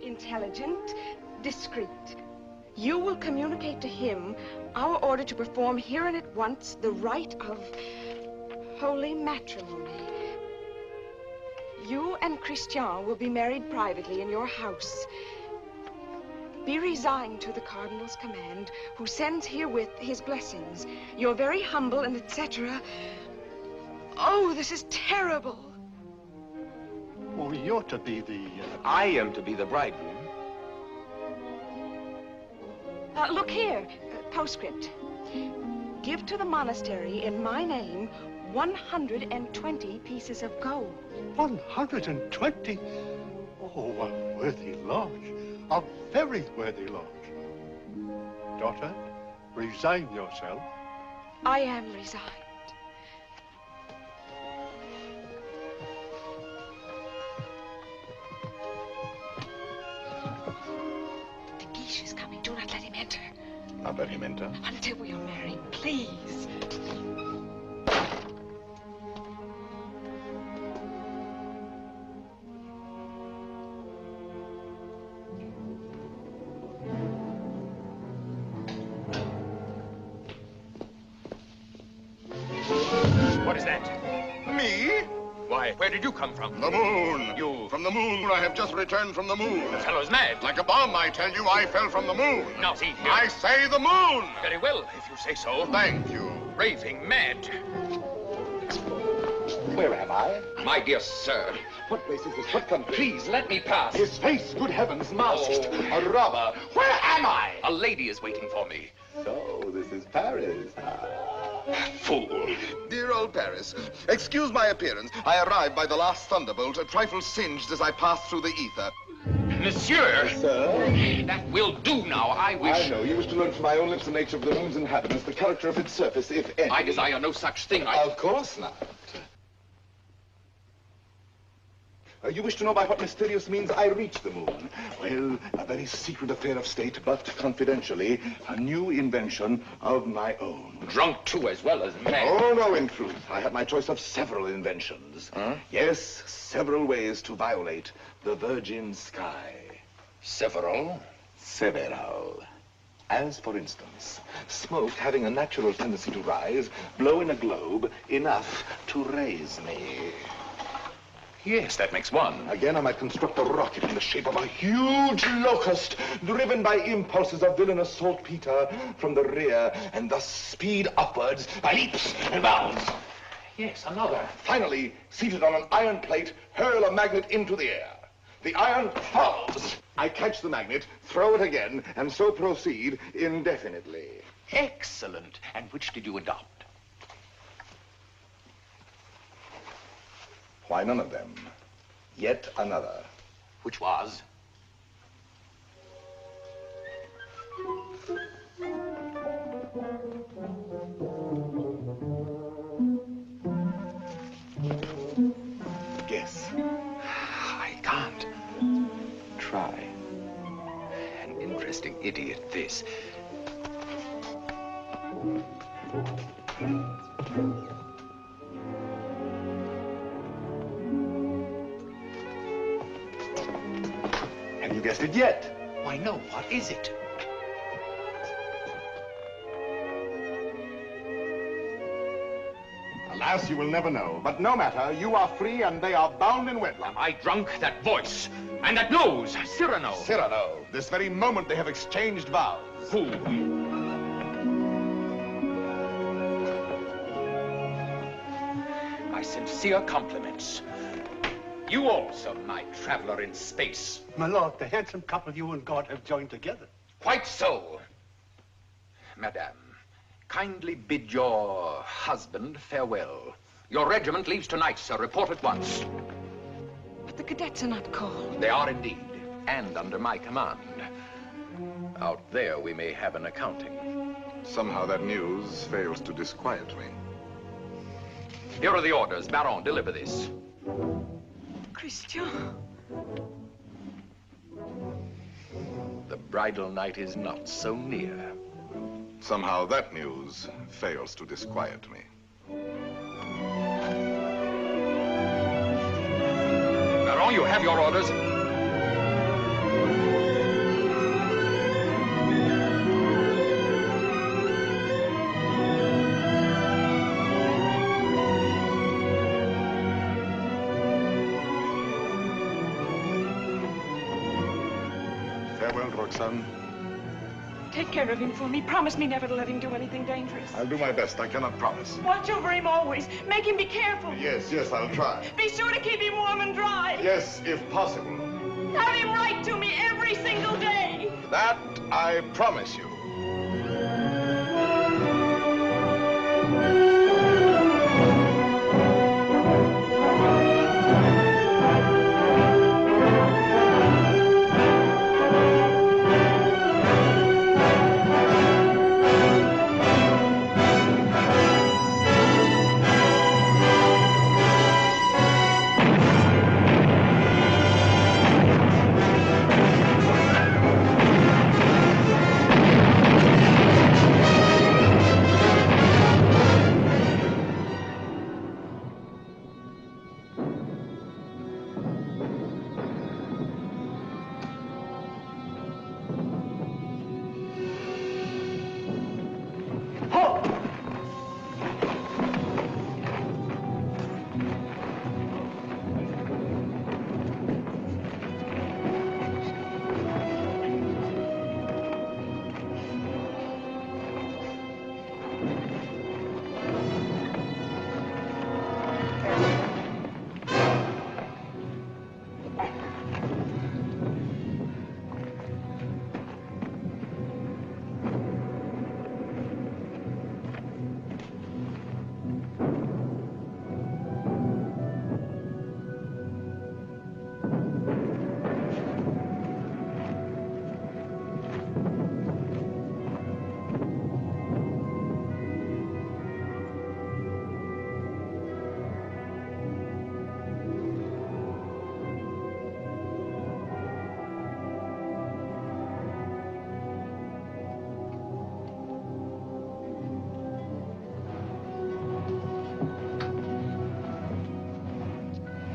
Intelligent, discreet. You will communicate to him our order to perform here and at once the rite of holy matrimony. You and Christian will be married privately in your house. Be resigned to the Cardinal's command, who sends herewith his blessings. You're very humble and etc. Oh, this is terrible. Well, you're to be the... I am to be the bridegroom. Look here, postscript. Give to the monastery in my name 120 pieces of gold. 120? Oh, a worthy lodge. A very worthy lodge. Daughter, resign yourself. I am resigned. The Guiche is coming. Do not let him enter. Not let him enter? Until we are married, please. Where did you come from? The moon. You... From the moon. I have just returned from the moon. The fellow's mad. Like a bomb, I tell you, I fell from the moon. Now, see here. I say the moon. Very well, if you say so. Thank you. Raving mad. Where am I? My dear sir. What place is this? What country? Please, let me pass. His face, good heavens, masked. Oh. A robber. Where am I? A lady is waiting for me. So, this is Paris. Fool. Dear old Paris, excuse my appearance. I arrived by the last thunderbolt, a trifle singed as I passed through the ether. Monsieur! Sir? That will do now. I wish... I know. You wish to learn from my own lips the nature of the moon's inhabitants, the character of its surface, if any. I desire no such thing. Of course not. You wish to know by what mysterious means I reached the moon? Well, a very secret affair of state, but confidentially, a new invention of my own. Drunk, too, as well as mad. Oh, no, in truth. I had my choice of several inventions. Huh? Yes, several ways to violate the virgin sky. Several? Several. As, for instance, smoke having a natural tendency to rise, blow in a globe enough to raise me. Yes, that makes one. Again, I might construct a rocket in the shape of a huge locust, driven by impulses of villainous saltpeter from the rear, and thus speed upwards by leaps and bounds. Yes, another. Finally, seated on an iron plate, hurl a magnet into the air. The iron falls. I catch the magnet, throw it again, and so proceed indefinitely. Excellent. And which did you adopt? Why, none of them. Yet another. Which was? Guess. I can't. Try. An interesting idiot, this. Have you guessed it yet? Why, no. What is it? Alas, you will never know. But no matter, you are free and they are bound in wedlock. Am I drunk? That voice. And that nose. Cyrano. Cyrano. This very moment they have exchanged vows. Who? My sincere compliments. You also, my traveler in space. My lord, the handsome couple you and God have joined together. Quite so. Madame, kindly bid your husband farewell. Your regiment leaves tonight, sir. Report at once. But the cadets are not called. They are indeed, and under my command. Out there, we may have an accounting. Somehow that news fails to disquiet me. Here are the orders. Baron, deliver this. Christian. The bridal night is not so near. Somehow that news fails to disquiet me. Baron, you have your orders. Farewell, Roxanne. Take care of him for me. Promise me never to let him do anything dangerous. I'll do my best. I cannot promise. Watch over him always. Make him be careful. Yes, I'll try. Be sure to keep him warm and dry. Yes, if possible. Have him write to me every single day. That I promise you.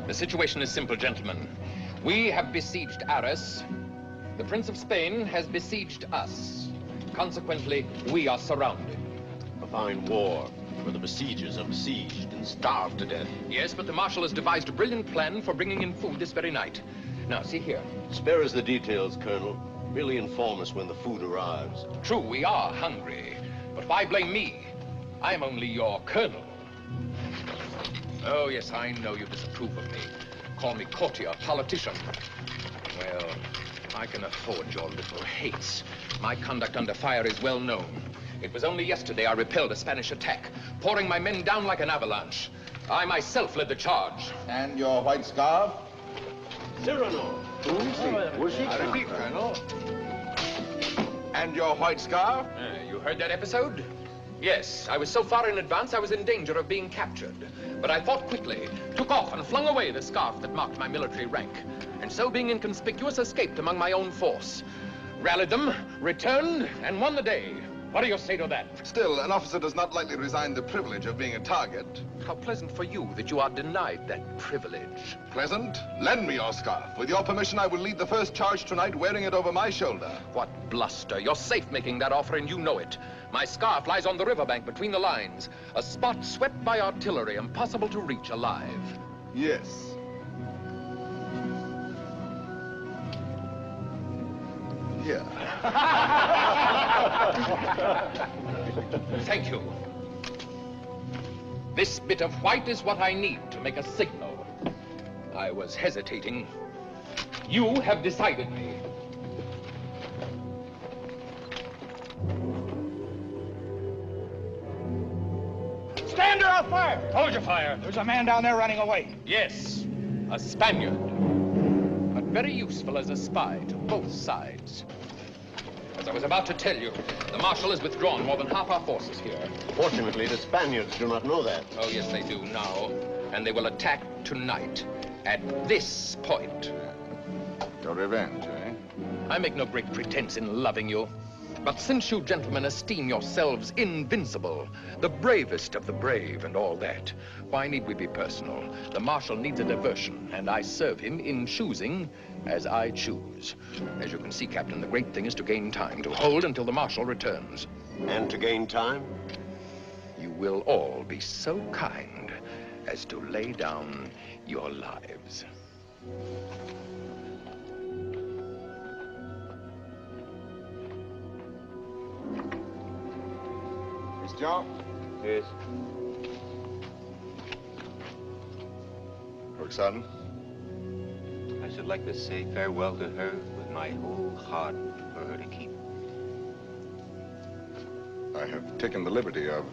The situation is simple, gentlemen. We have besieged Arras. The Prince of Spain has besieged us. Consequently, we are surrounded. A fine war, where the besiegers are besieged and starved to death. Yes, but the Marshal has devised a brilliant plan for bringing in food this very night. Now, see here. Spare us the details, Colonel. Merely inform us when the food arrives. True, we are hungry. But why blame me? I am only your colonel. Oh, yes, I know you disapprove of me. Call me courtier, politician. Well, I can afford your little hates. My conduct under fire is well known. It was only yesterday I repelled a Spanish attack, pouring my men down like an avalanche. I myself led the charge. And your white scarf? Cyrano. Who's he? I repeat, Colonel. And your white scarf? You heard that episode? Yes, I was so far in advance I was in danger of being captured. But I thought quickly, took off and flung away the scarf that marked my military rank, and so being inconspicuous, escaped among my own force. Rallied them, returned, and won the day. What do you say to that? Still, an officer does not lightly resign the privilege of being a target. How pleasant for you that you are denied that privilege. Pleasant? Lend me your scarf. With your permission, I will lead the first charge tonight wearing it over my shoulder. What bluster. You're safe making that offer, and you know it. My scarf lies on the riverbank between the lines, a spot swept by artillery, impossible to reach alive. Yes. Here. Thank you. This bit of white is what I need to make a signal. I was hesitating. You have decided me. Stand or I'll fire! Hold your fire. There's a man down there running away. Yes, a Spaniard. But very useful as a spy to both sides. As I was about to tell you, the Marshal has withdrawn more than half our forces here. Fortunately, the Spaniards do not know that. Oh, yes, they do now. And they will attack tonight at this point. Your revenge, eh? I make no great pretense in loving you. But since you gentlemen esteem yourselves invincible, the bravest of the brave and all that, why need we be personal? The Marshal needs a diversion, and I serve him in choosing as I choose. As you can see, Captain, the great thing is to gain time, to hold until the Marshal returns. And to gain time? You will all be so kind as to lay down your lives. Christian? Yes. Roxanne? I should like to say farewell to her with my whole heart for her to keep. I have taken the liberty of...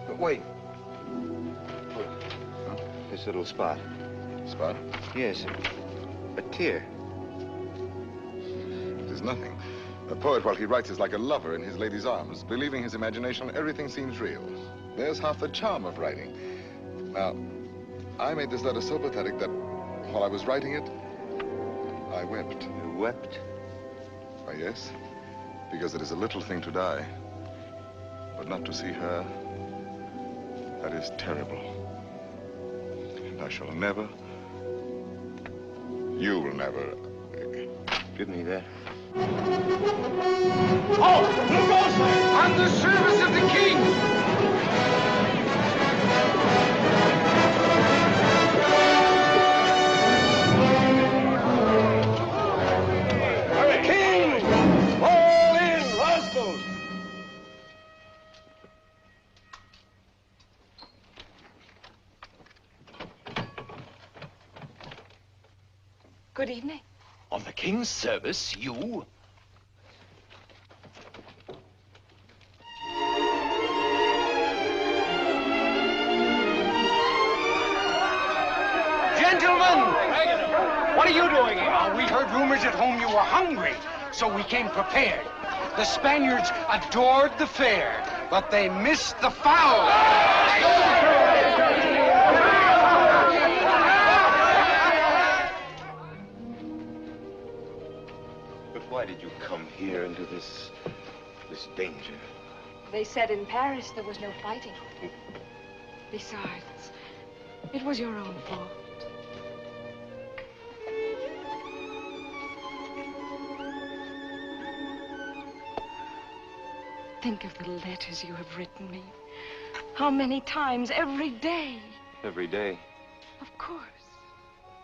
But wait. This little spot. Spot? Yes. A tear. It is nothing. A poet, while he writes, is like a lover in his lady's arms. Believing his imagination, everything seems real. There's half the charm of writing. Now, I made this letter so pathetic that while I was writing it, I wept. You wept? Why, yes. Because it is a little thing to die. But not to see her, that is terrible. And I shall never... You will never... Give me that. Oh, who goes there? On the service of the king! King! Fall in, Roscoe! Good evening. On the king's service, you? Gentlemen! What are you doing here? We heard rumors at home you were hungry, so we came prepared. The Spaniards adored the fare, but they missed the fowl. Why did you come here into this danger? They said in Paris there was no fighting. Besides, it was your own fault. Think of the letters you have written me. How many times every day? Every day. Of course.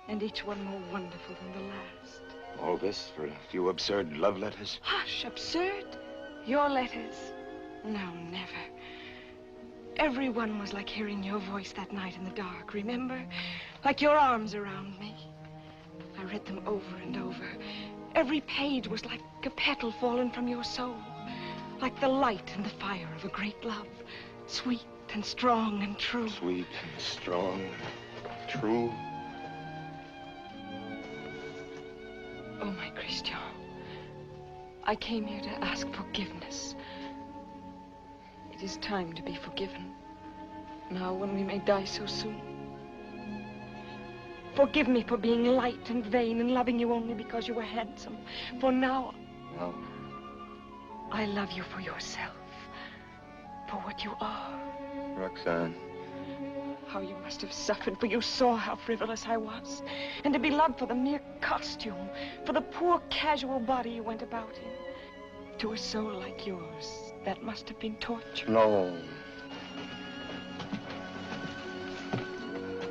And each one more wonderful than the last. All this for a few absurd love letters? Hush, absurd? Your letters? No, never. Every one was like hearing your voice that night in the dark, remember? Like your arms around me. I read them over and over. Every page was like a petal fallen from your soul. Like the light and the fire of a great love. Sweet and strong and true. Sweet and strong, true. Oh, my Christian, I came here to ask forgiveness. It is time to be forgiven. Now, when we may die so soon. Forgive me for being light and vain and loving you only because you were handsome. For now, No. I love you for yourself. For what you are. Roxanne. How you must have suffered, for you saw how frivolous I was. And to be loved for the mere costume, for the poor casual body you went about in. To a soul like yours, that must have been torture. No.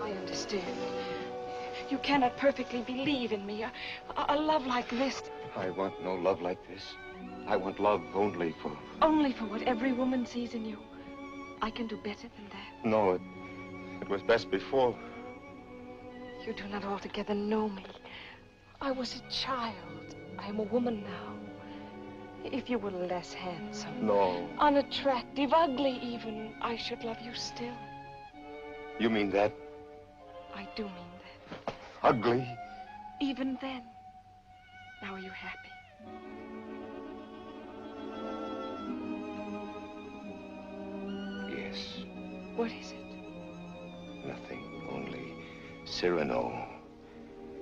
I understand. You cannot perfectly believe in me. A love like this. I want no love like this. I want love only for... Only for what every woman sees in you. I can do better than that. No, it was best before. You do not altogether know me. I was a child. I am a woman now. If you were less handsome, No. unattractive, ugly even, I should love you still. You mean that? I do mean that. Ugly? Even then. Now are you happy? Yes. What is it? Nothing. Only Cyrano.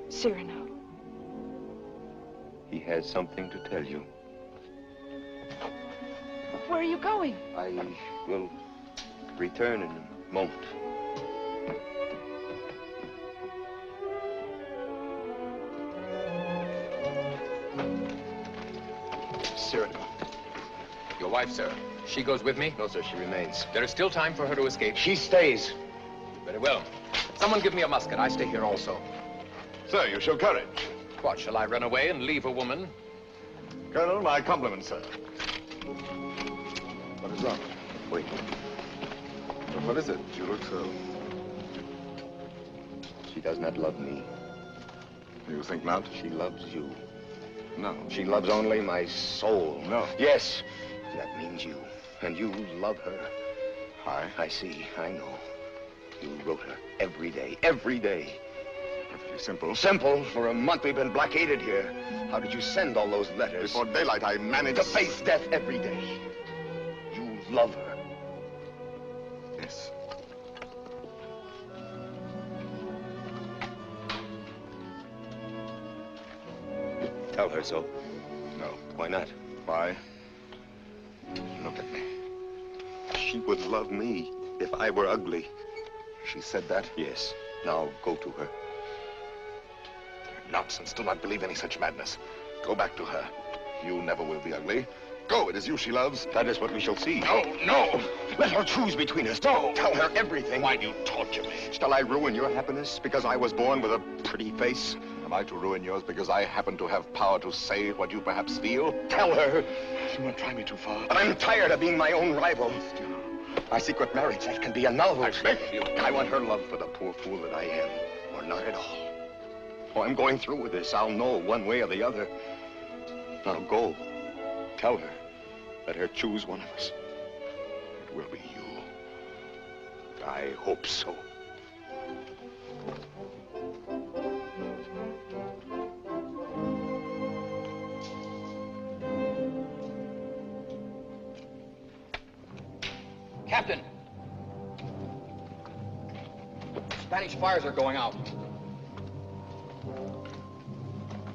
Cyrano. He has something to tell you. Where are you going? I will return in a moment. Cyrano. Your wife, sir. She goes with me? No, sir, she remains. There is still time for her to escape. She stays. Very well. Someone give me a musket. I stay here also. Sir, you show courage. What, shall I run away and leave a woman? Colonel, my compliments, sir. What is wrong? Wait. But what is it? You look so... She does not love me. You think not? She loves you. No. She loves only my soul. No. Yes. That means you. And you love her. I see. I know. You wrote her every day. Every day. Perfectly simple. Simple? For a month we've been blockaded here. How did you send all those letters? Before daylight, I managed... To face death every day. You love her. Yes. Tell her so. No. Why not? Why? Look at me. She would love me if I were ugly. She said that? Yes. Now go to her. Nonsense. Do not believe any such madness. Go back to her. You never will be ugly. Go. It is you she loves. That is what we shall see. No, no. Let her choose between us. No. Tell her everything. Why do you torture me? Shall I ruin your happiness because I was born with a pretty face? Am I to ruin yours because I happen to have power to say what you perhaps feel? Tell her. You won't try me too far. But I'm tired of being my own rival. My secret marriage, that can be annulled. I beg of you. I want her love for the poor fool that I am, or not at all. Oh, I'm going through with this. I'll know one way or the other. Now go. Tell her. Let her choose one of us. It will be you. I hope so. Captain! Spanish fires are going out.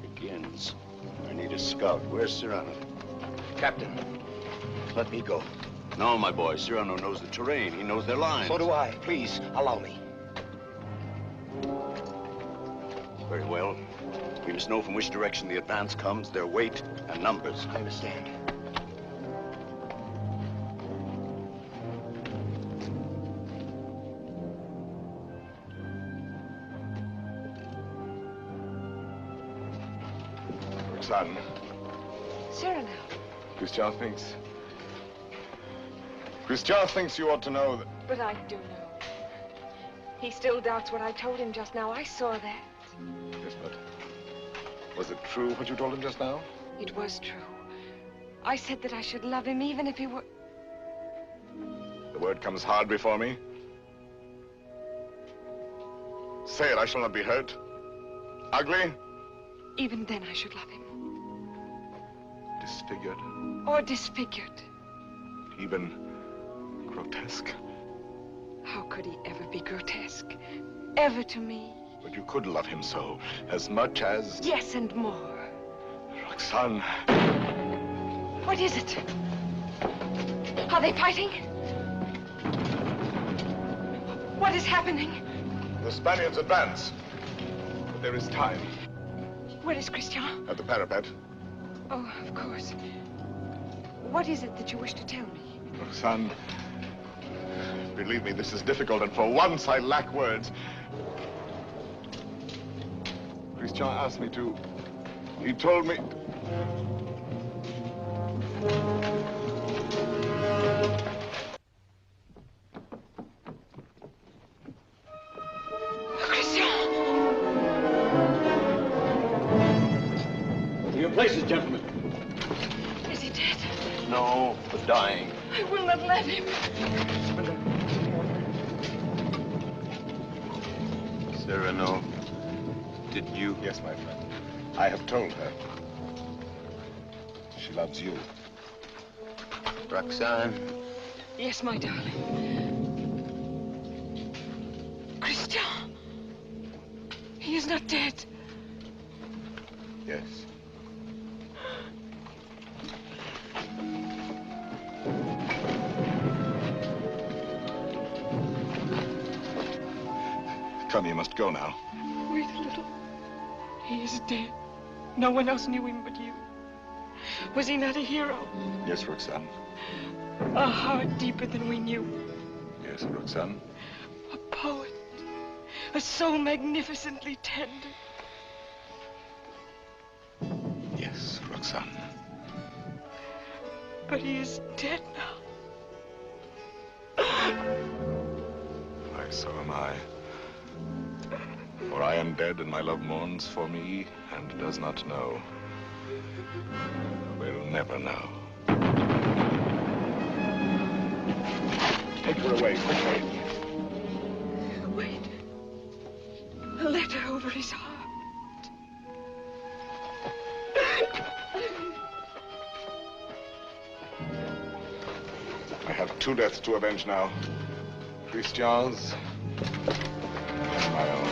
Begins. I need a scout. Where's Cyrano? Captain. Let me go. No, my boy. Cyrano knows the terrain. He knows their lines. So do I. Please, allow me. Very well. We must know from which direction the advance comes, their weight and numbers. I understand. Roxanne. Cyrano. Christian thinks you ought to know that... But I do know. He still doubts what I told him just now. I saw that. Yes, but... Was it true what you told him just now? It was true. I said that I should love him even if he were... The word comes hard before me. Say it, I shall not be hurt. Ugly? Even then I should love him. Disfigured? Or disfigured. Even grotesque? How could he ever be grotesque? Ever to me? But you could love him so, as much as... Yes, and more. Roxanne. What is it? Are they fighting? What is happening? The Spaniards advance. But there is time. Where is Christian? At the parapet. Oh, of course. What is it that you wish to tell me? Roxanne, believe me, this is difficult, and for once I lack words. Christian asked me to... He told me... Christian! places, gentlemen. Is he dead? No, but dying. I will not let him. Cyrano, did you? Yes, my friend. I have told her. She loves you. Roxanne. Yes, my darling. Christian. He is not dead. Yes. Come, you must go now. Wait a little. He is dead. No one else knew him but you. Was he not a hero? Yes, Roxanne. A heart deeper than we knew. Yes, Roxanne. A poet. A soul magnificently tender. Yes, Roxanne. But he is dead now. Why, so am I. For I am dead, and my love mourns for me, and does not know. Will never know. Take her away, quickly. Wait. A letter over his heart. I have two deaths to avenge now. Christian's and my own.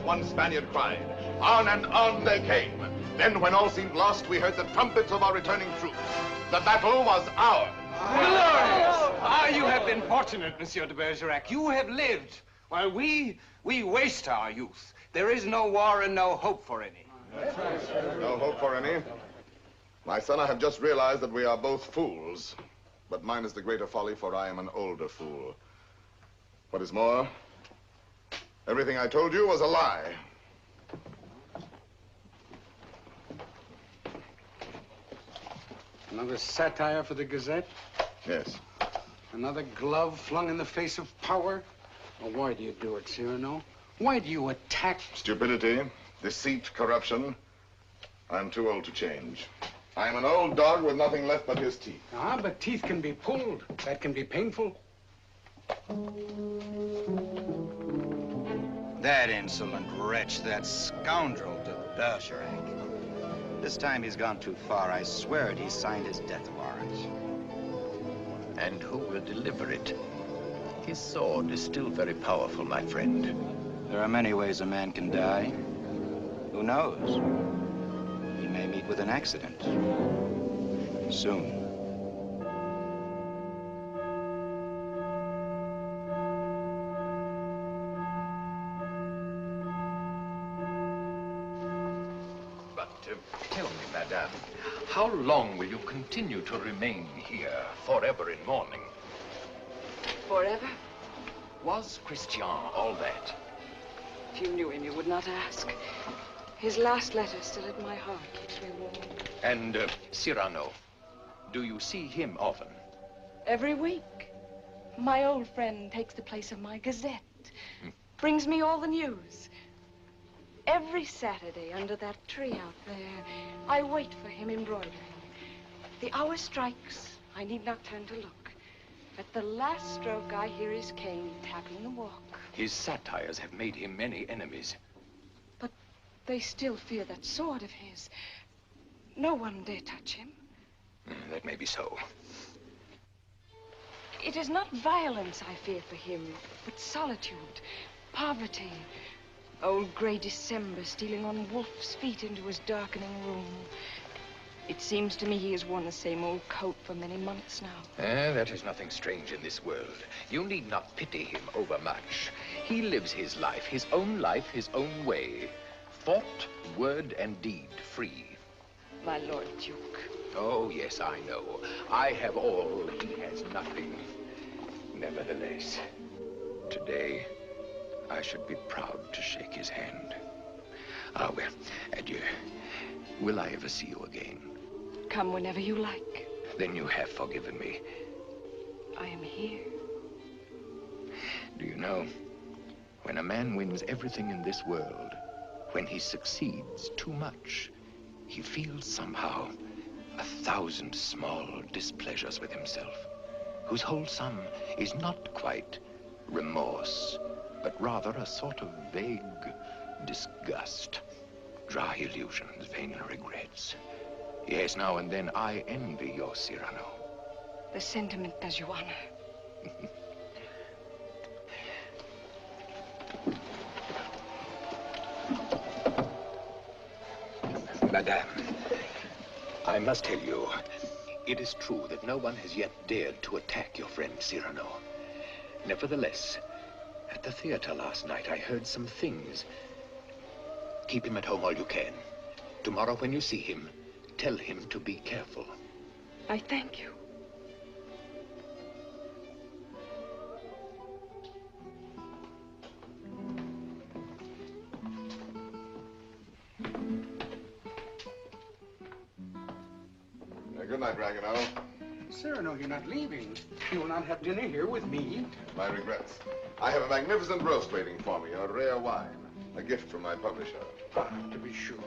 One Spaniard cried. On and on they came. Then, when all seemed lost, we heard the trumpets of our returning troops. The battle was ours. Glorious! Ah, you have been fortunate, Monsieur de Bergerac. You have lived, while we waste our youth. There is no war and no hope for any. No hope for any? My son, I have just realized that we are both fools. But mine is the greater folly, for I am an older fool. What is more, everything I told you was a lie. Another satire for the Gazette? Yes. Another glove flung in the face of power? Well, why do you do it, Cyrano? Why do you attack... Stupidity, deceit, corruption. I'm too old to change. I'm an old dog with nothing left but his teeth. Ah, but teeth can be pulled. That can be painful. That insolent wretch, that scoundrel de Bergerac. This time he's gone too far. I swear it, he signed his death warrant. And who will deliver it? His sword is still very powerful, my friend. There are many ways a man can die. Who knows? He may meet with an accident. Soon. Tell me, madame, how long will you continue to remain here, forever in mourning? Forever? Was Christian all that? If you knew him, you would not ask. His last letter still at my heart keeps me warm. And Cyrano, do you see him often? Every week. My old friend takes the place of my Gazette. Brings me all the news. Every Saturday under that tree out there, I wait for him embroidering. The hour strikes. I need not turn to look. At the last stroke, I hear his cane tapping the walk. His satires have made him many enemies. But they still fear that sword of his. No one dare touch him. That may be so. It is not violence I fear for him, but solitude, poverty. Old gray December stealing on wolf's feet into his darkening room. It seems to me he has worn the same old coat for many months now. That is nothing strange in this world. You need not pity him overmuch. He lives his life, his own way. Thought, word, and deed free. My Lord Duke. Oh, yes, I know. I have all, he has nothing. Nevertheless, today, I should be proud to shake his hand. Ah, well, adieu. Will I ever see you again? Come whenever you like. Then you have forgiven me. I am here. Do you know, when a man wins everything in this world, when he succeeds too much, he feels somehow 1,000 small displeasures with himself, whose whole sum is not quite remorse, but rather a sort of vague disgust, dry illusions, vain regrets. Yes, now and then I envy your Cyrano. The sentiment does you honor. Madame, I must tell you, it is true that no one has yet dared to attack your friend Cyrano. Nevertheless, at the theater last night, I heard some things. Keep him at home all you can. Tomorrow when you see him, tell him to be careful. I thank you. Good night, Ragueneau. Cyrano, you're not leaving. You will not have dinner here with me. My regrets. I have a magnificent roast waiting for me, a rare wine. A gift from my publisher. Ah, to be sure.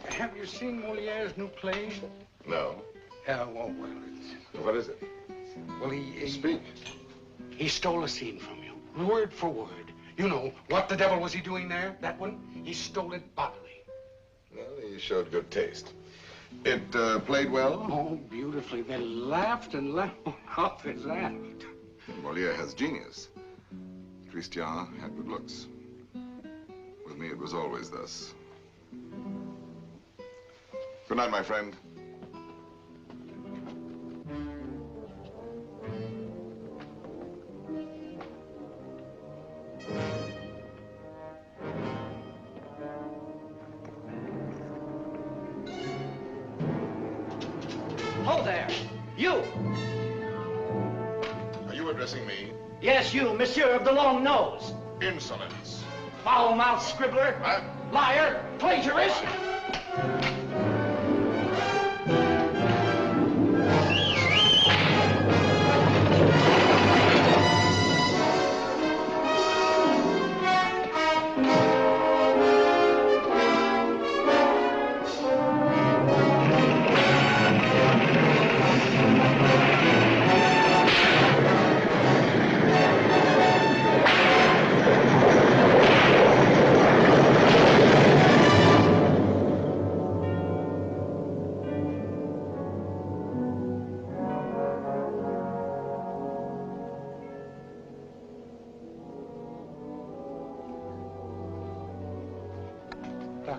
Have you seen Moliere's new play? No. Well, it's... What is it? Well, he... Speak. He stole a scene from you, word for word. You know, what the devil was he doing there? That one? He stole it bodily. Well, he showed good taste. It played well? Oh, beautifully. They laughed and laughed off his act. Moliere has genius. Christian had good looks. With me, it was always thus. Good night, my friend. Hold there! You! Are you addressing me? Yes, you, monsieur of the long nose. Insolence. Foul-mouthed scribbler. What? Liar. Plagiarist.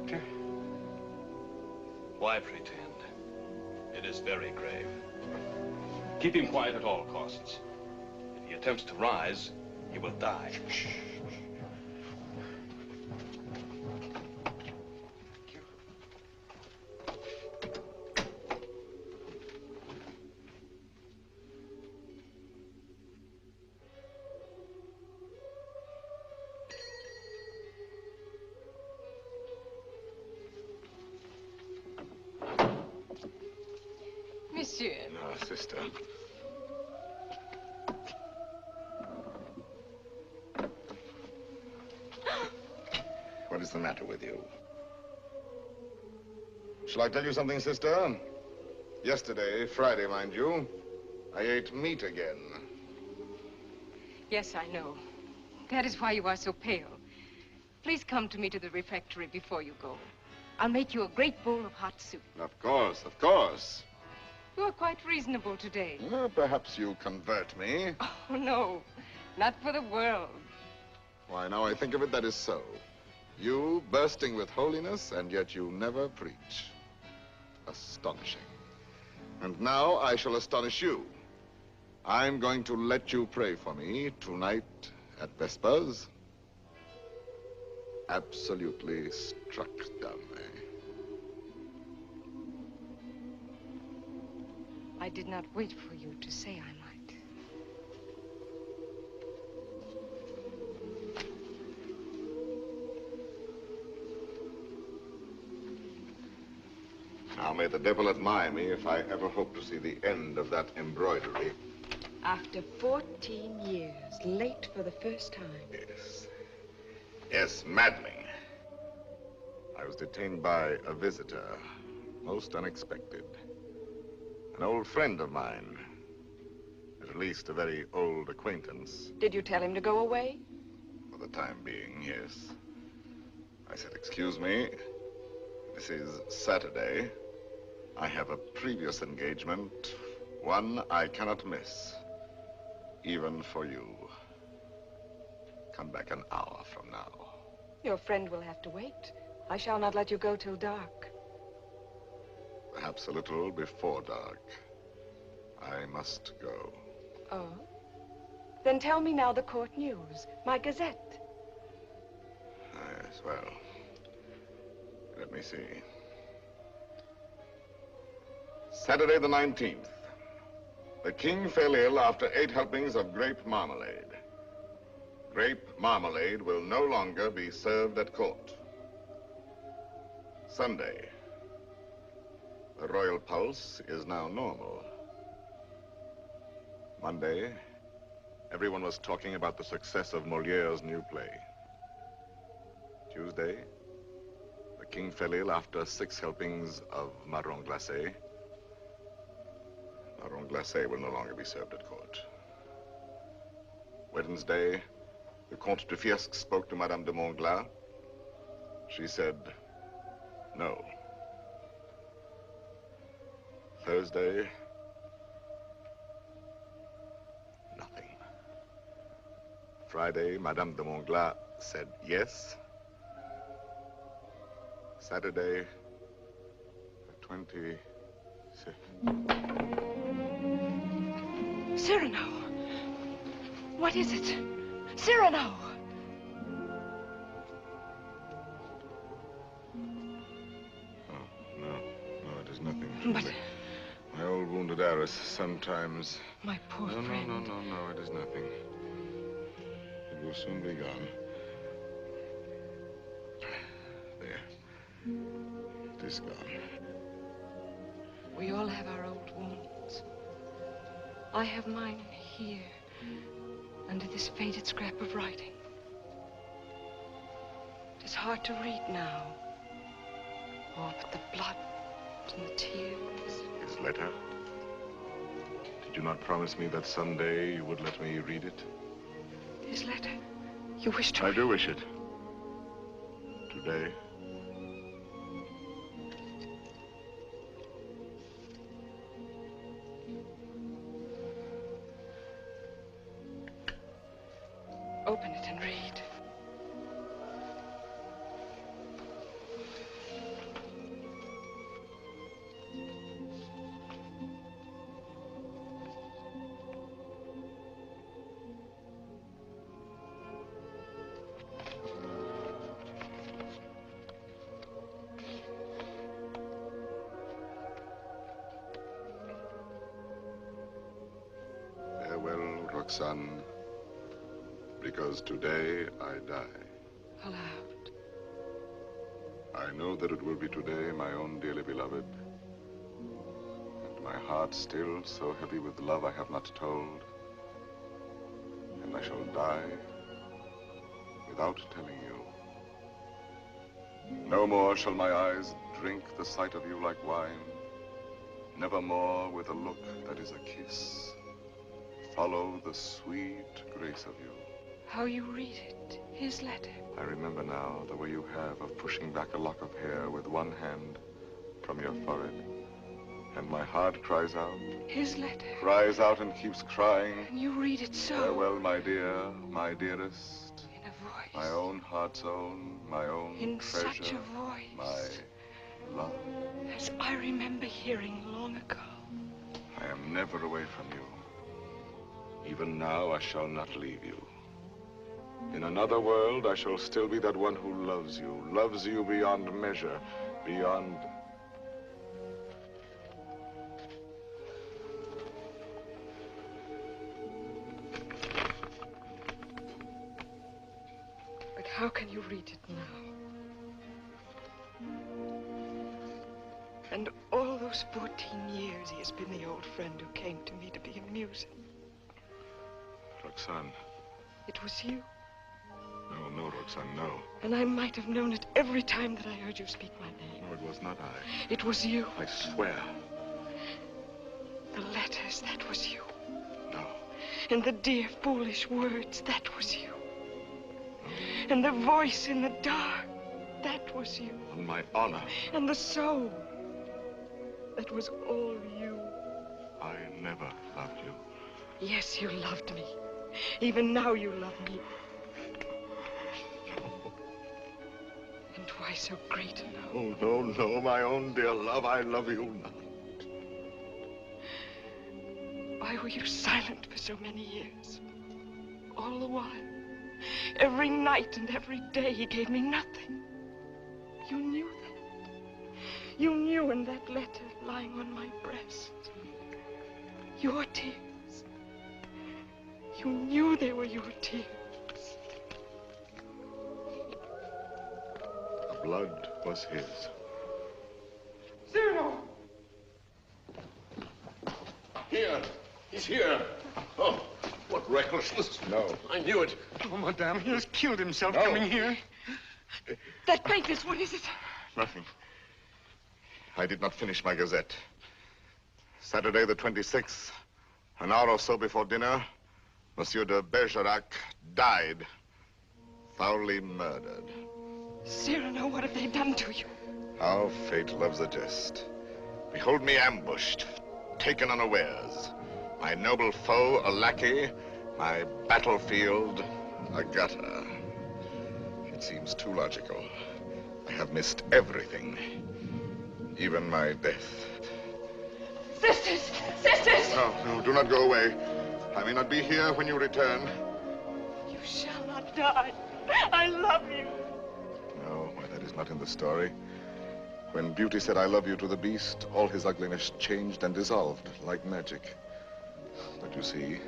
Doctor? Why pretend? It is very grave. Keep him quiet at all costs. If he attempts to rise, he will die. Monsieur. No, sister. What is the matter with you? Shall I tell you something, sister? Yesterday, Friday, mind you, I ate meat again. Yes, I know. That is why you are so pale. Please come to me to the refectory before you go. I'll make you a great bowl of hot soup. Of course, of course. You are quite reasonable today. Well, perhaps you convert me. Oh, no. Not for the world. Why, now I think of it, that is so. You bursting with holiness, and yet you never preach. Astonishing. And now I shall astonish you. I'm going to let you pray for me tonight at Vespers. Absolutely struck dumb, eh? I did not wait for you to say I might. Now, may the devil admire me if I ever hope to see the end of that embroidery. After 14 years, late for the first time. Yes. Yes, maddening. I was detained by a visitor, most unexpected. An old friend of mine. At least a very old acquaintance. Did you tell him to go away? For the time being, yes. I said, excuse me, this is Saturday. I have a previous engagement, one I cannot miss, even for you. Come back an hour from now. Your friend will have to wait. I shall not let you go till dark. Perhaps a little before dark. I must go. Oh? Then tell me now the court news. My gazette. Yes, well, let me see. Saturday the 19th. The king fell ill after 8 helpings of grape marmalade. Grape marmalade will no longer be served at court. Sunday. The royal pulse is now normal. Monday, everyone was talking about the success of Moliere's new play. Tuesday, the king fell ill after 6 helpings of marron glacé. Marron glacé will no longer be served at court. Wednesday, the Comte de Fiesque spoke to Madame de Montglat. She said, no. Thursday, nothing. Friday, Madame de Montglat said yes. Saturday, the 26th. Cyrano! What is it? Cyrano! No, it is nothing. But... my old wounded arrows sometimes... My poor friend. No, it is nothing. It will soon be gone. There. It is gone. We all have our old wounds. I have mine here, under this faded scrap of writing. It is hard to read now. Oh, but the blood and the tears. His letter? Did you not promise me that someday you would let me read it? His letter? You wish to... I do wish it. Today. Open it and read. Roxanne, because today I die. Aloud. I know that it will be today, my own dearly beloved, and my heart still so heavy with love I have not told, and I shall die without telling you. No more shall my eyes drink the sight of you like wine, never more with a look that is a kiss follow the sweet grace of you. How you read it, his letter. I remember now the way you have of pushing back a lock of hair with one hand from your forehead. And my heart cries out. His letter. Cries out and keeps crying. And you read it so. Farewell, my dear, my dearest. In a voice. My own heart's own, my own in treasure. In such a voice. My love. As I remember hearing long ago. I am never away from you. Even now, I shall not leave you. In another world, I shall still be that one who loves you beyond measure, beyond... But how can you read it now? And all those 14 years, he has been the old friend who came to me to be amusing. Roxanne. It was you. No, Roxanne, no. And I might have known it every time that I heard you speak my name. No, it was not I. It was you. I swear. The letters, that was you. No. And the dear, foolish words, that was you. No. And the voice in the dark, that was you. On my honor. And the soul, that was all you. I never loved you. Yes, you loved me. Even now you love me. And why so great a love? Oh, no, my own dear love, I love you not. Why were you silent for so many years? All the while, every night and every day, he gave me nothing. You knew that. You knew in that letter lying on my breast. Your tears. You knew they were your tears. The blood was his. Cyrano! Here. He's here. Oh, what recklessness. No. I knew it. Oh, madame, he has killed himself coming here. That papers, what is it? Nothing. I did not finish my gazette. Saturday the 26th, an hour or so before dinner, Monsieur de Bergerac died, foully murdered. Cyrano, what have they done to you? How fate loves a jest. Behold me ambushed, taken unawares. My noble foe, a lackey, my battlefield, a gutter. It seems too logical. I have missed everything, even my death. Sisters! Sisters! No, do not go away. I may not be here when you return. You shall not die. I love you. No, that is not in the story. When Beauty said I love you to the beast, all his ugliness changed and dissolved like magic. But you see,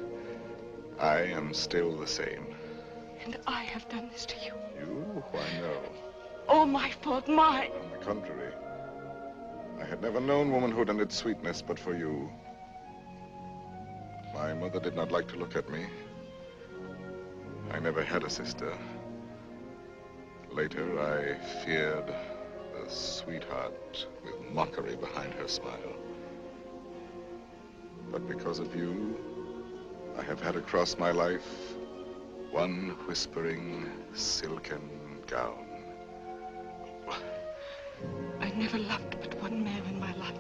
I am still the same. And I have done this to you. You? Why, no. All my fault, mine. On the contrary. I had never known womanhood and its sweetness but for you. My mother did not like to look at me. I never had a sister. Later, I feared a sweetheart with mockery behind her smile. But because of you, I have had across my life one whispering silken gown. I never loved but one man in my life.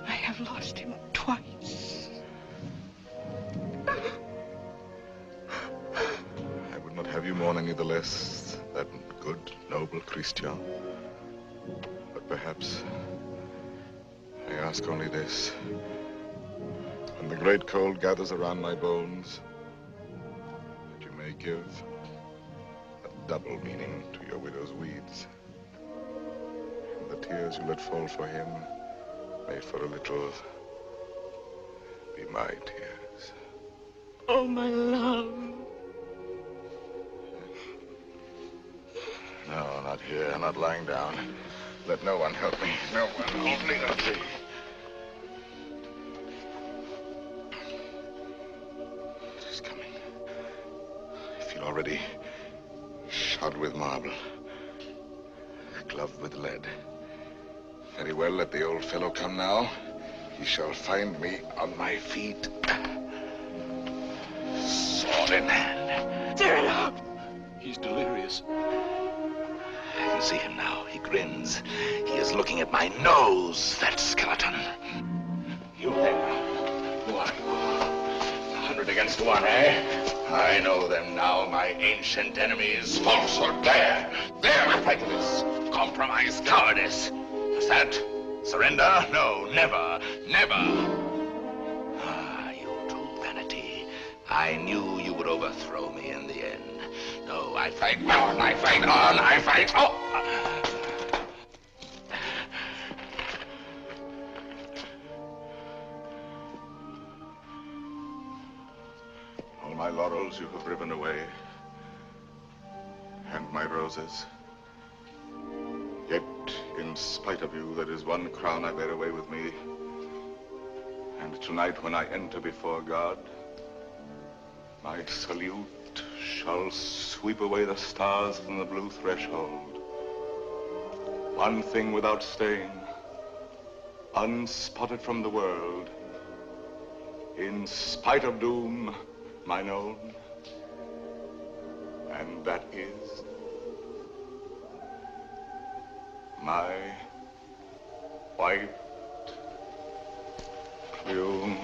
I have lost him twice. I would not have you mourn any the less, that good, noble Christian. But perhaps I ask only this. When the great cold gathers around my bones, that you may give a double meaning to your widow's weeds. And the tears you let fall for him may for a little be my tears. Oh, my love. No, not here, not lying down. Let no one help me. No one, only the It is coming. I feel already shod with marble, gloved with lead. Very well, let the old fellow come now. He shall find me on my feet. Sword in hand. Cyrano! He's delirious. I can see him now. He grins. He is looking at my nose, that skeleton. You there. Who are you? 100 against 1, eh? I know them now, my ancient enemies. Falsehood, there. There, my prejudice. Compromise, cowardice. Is that surrender? No, never, never. Ah, you true vanity. I knew you would overthrow me in the end. No, I fight on, I fight on, I fight on. All my laurels you have riven away, and my roses. Yet, in spite of you, there is one crown I bear away with me. And tonight, when I enter before God, my salute shall sweep away the stars from the blue threshold. One thing without stain, unspotted from the world, in spite of doom, mine own, and that is my white plume.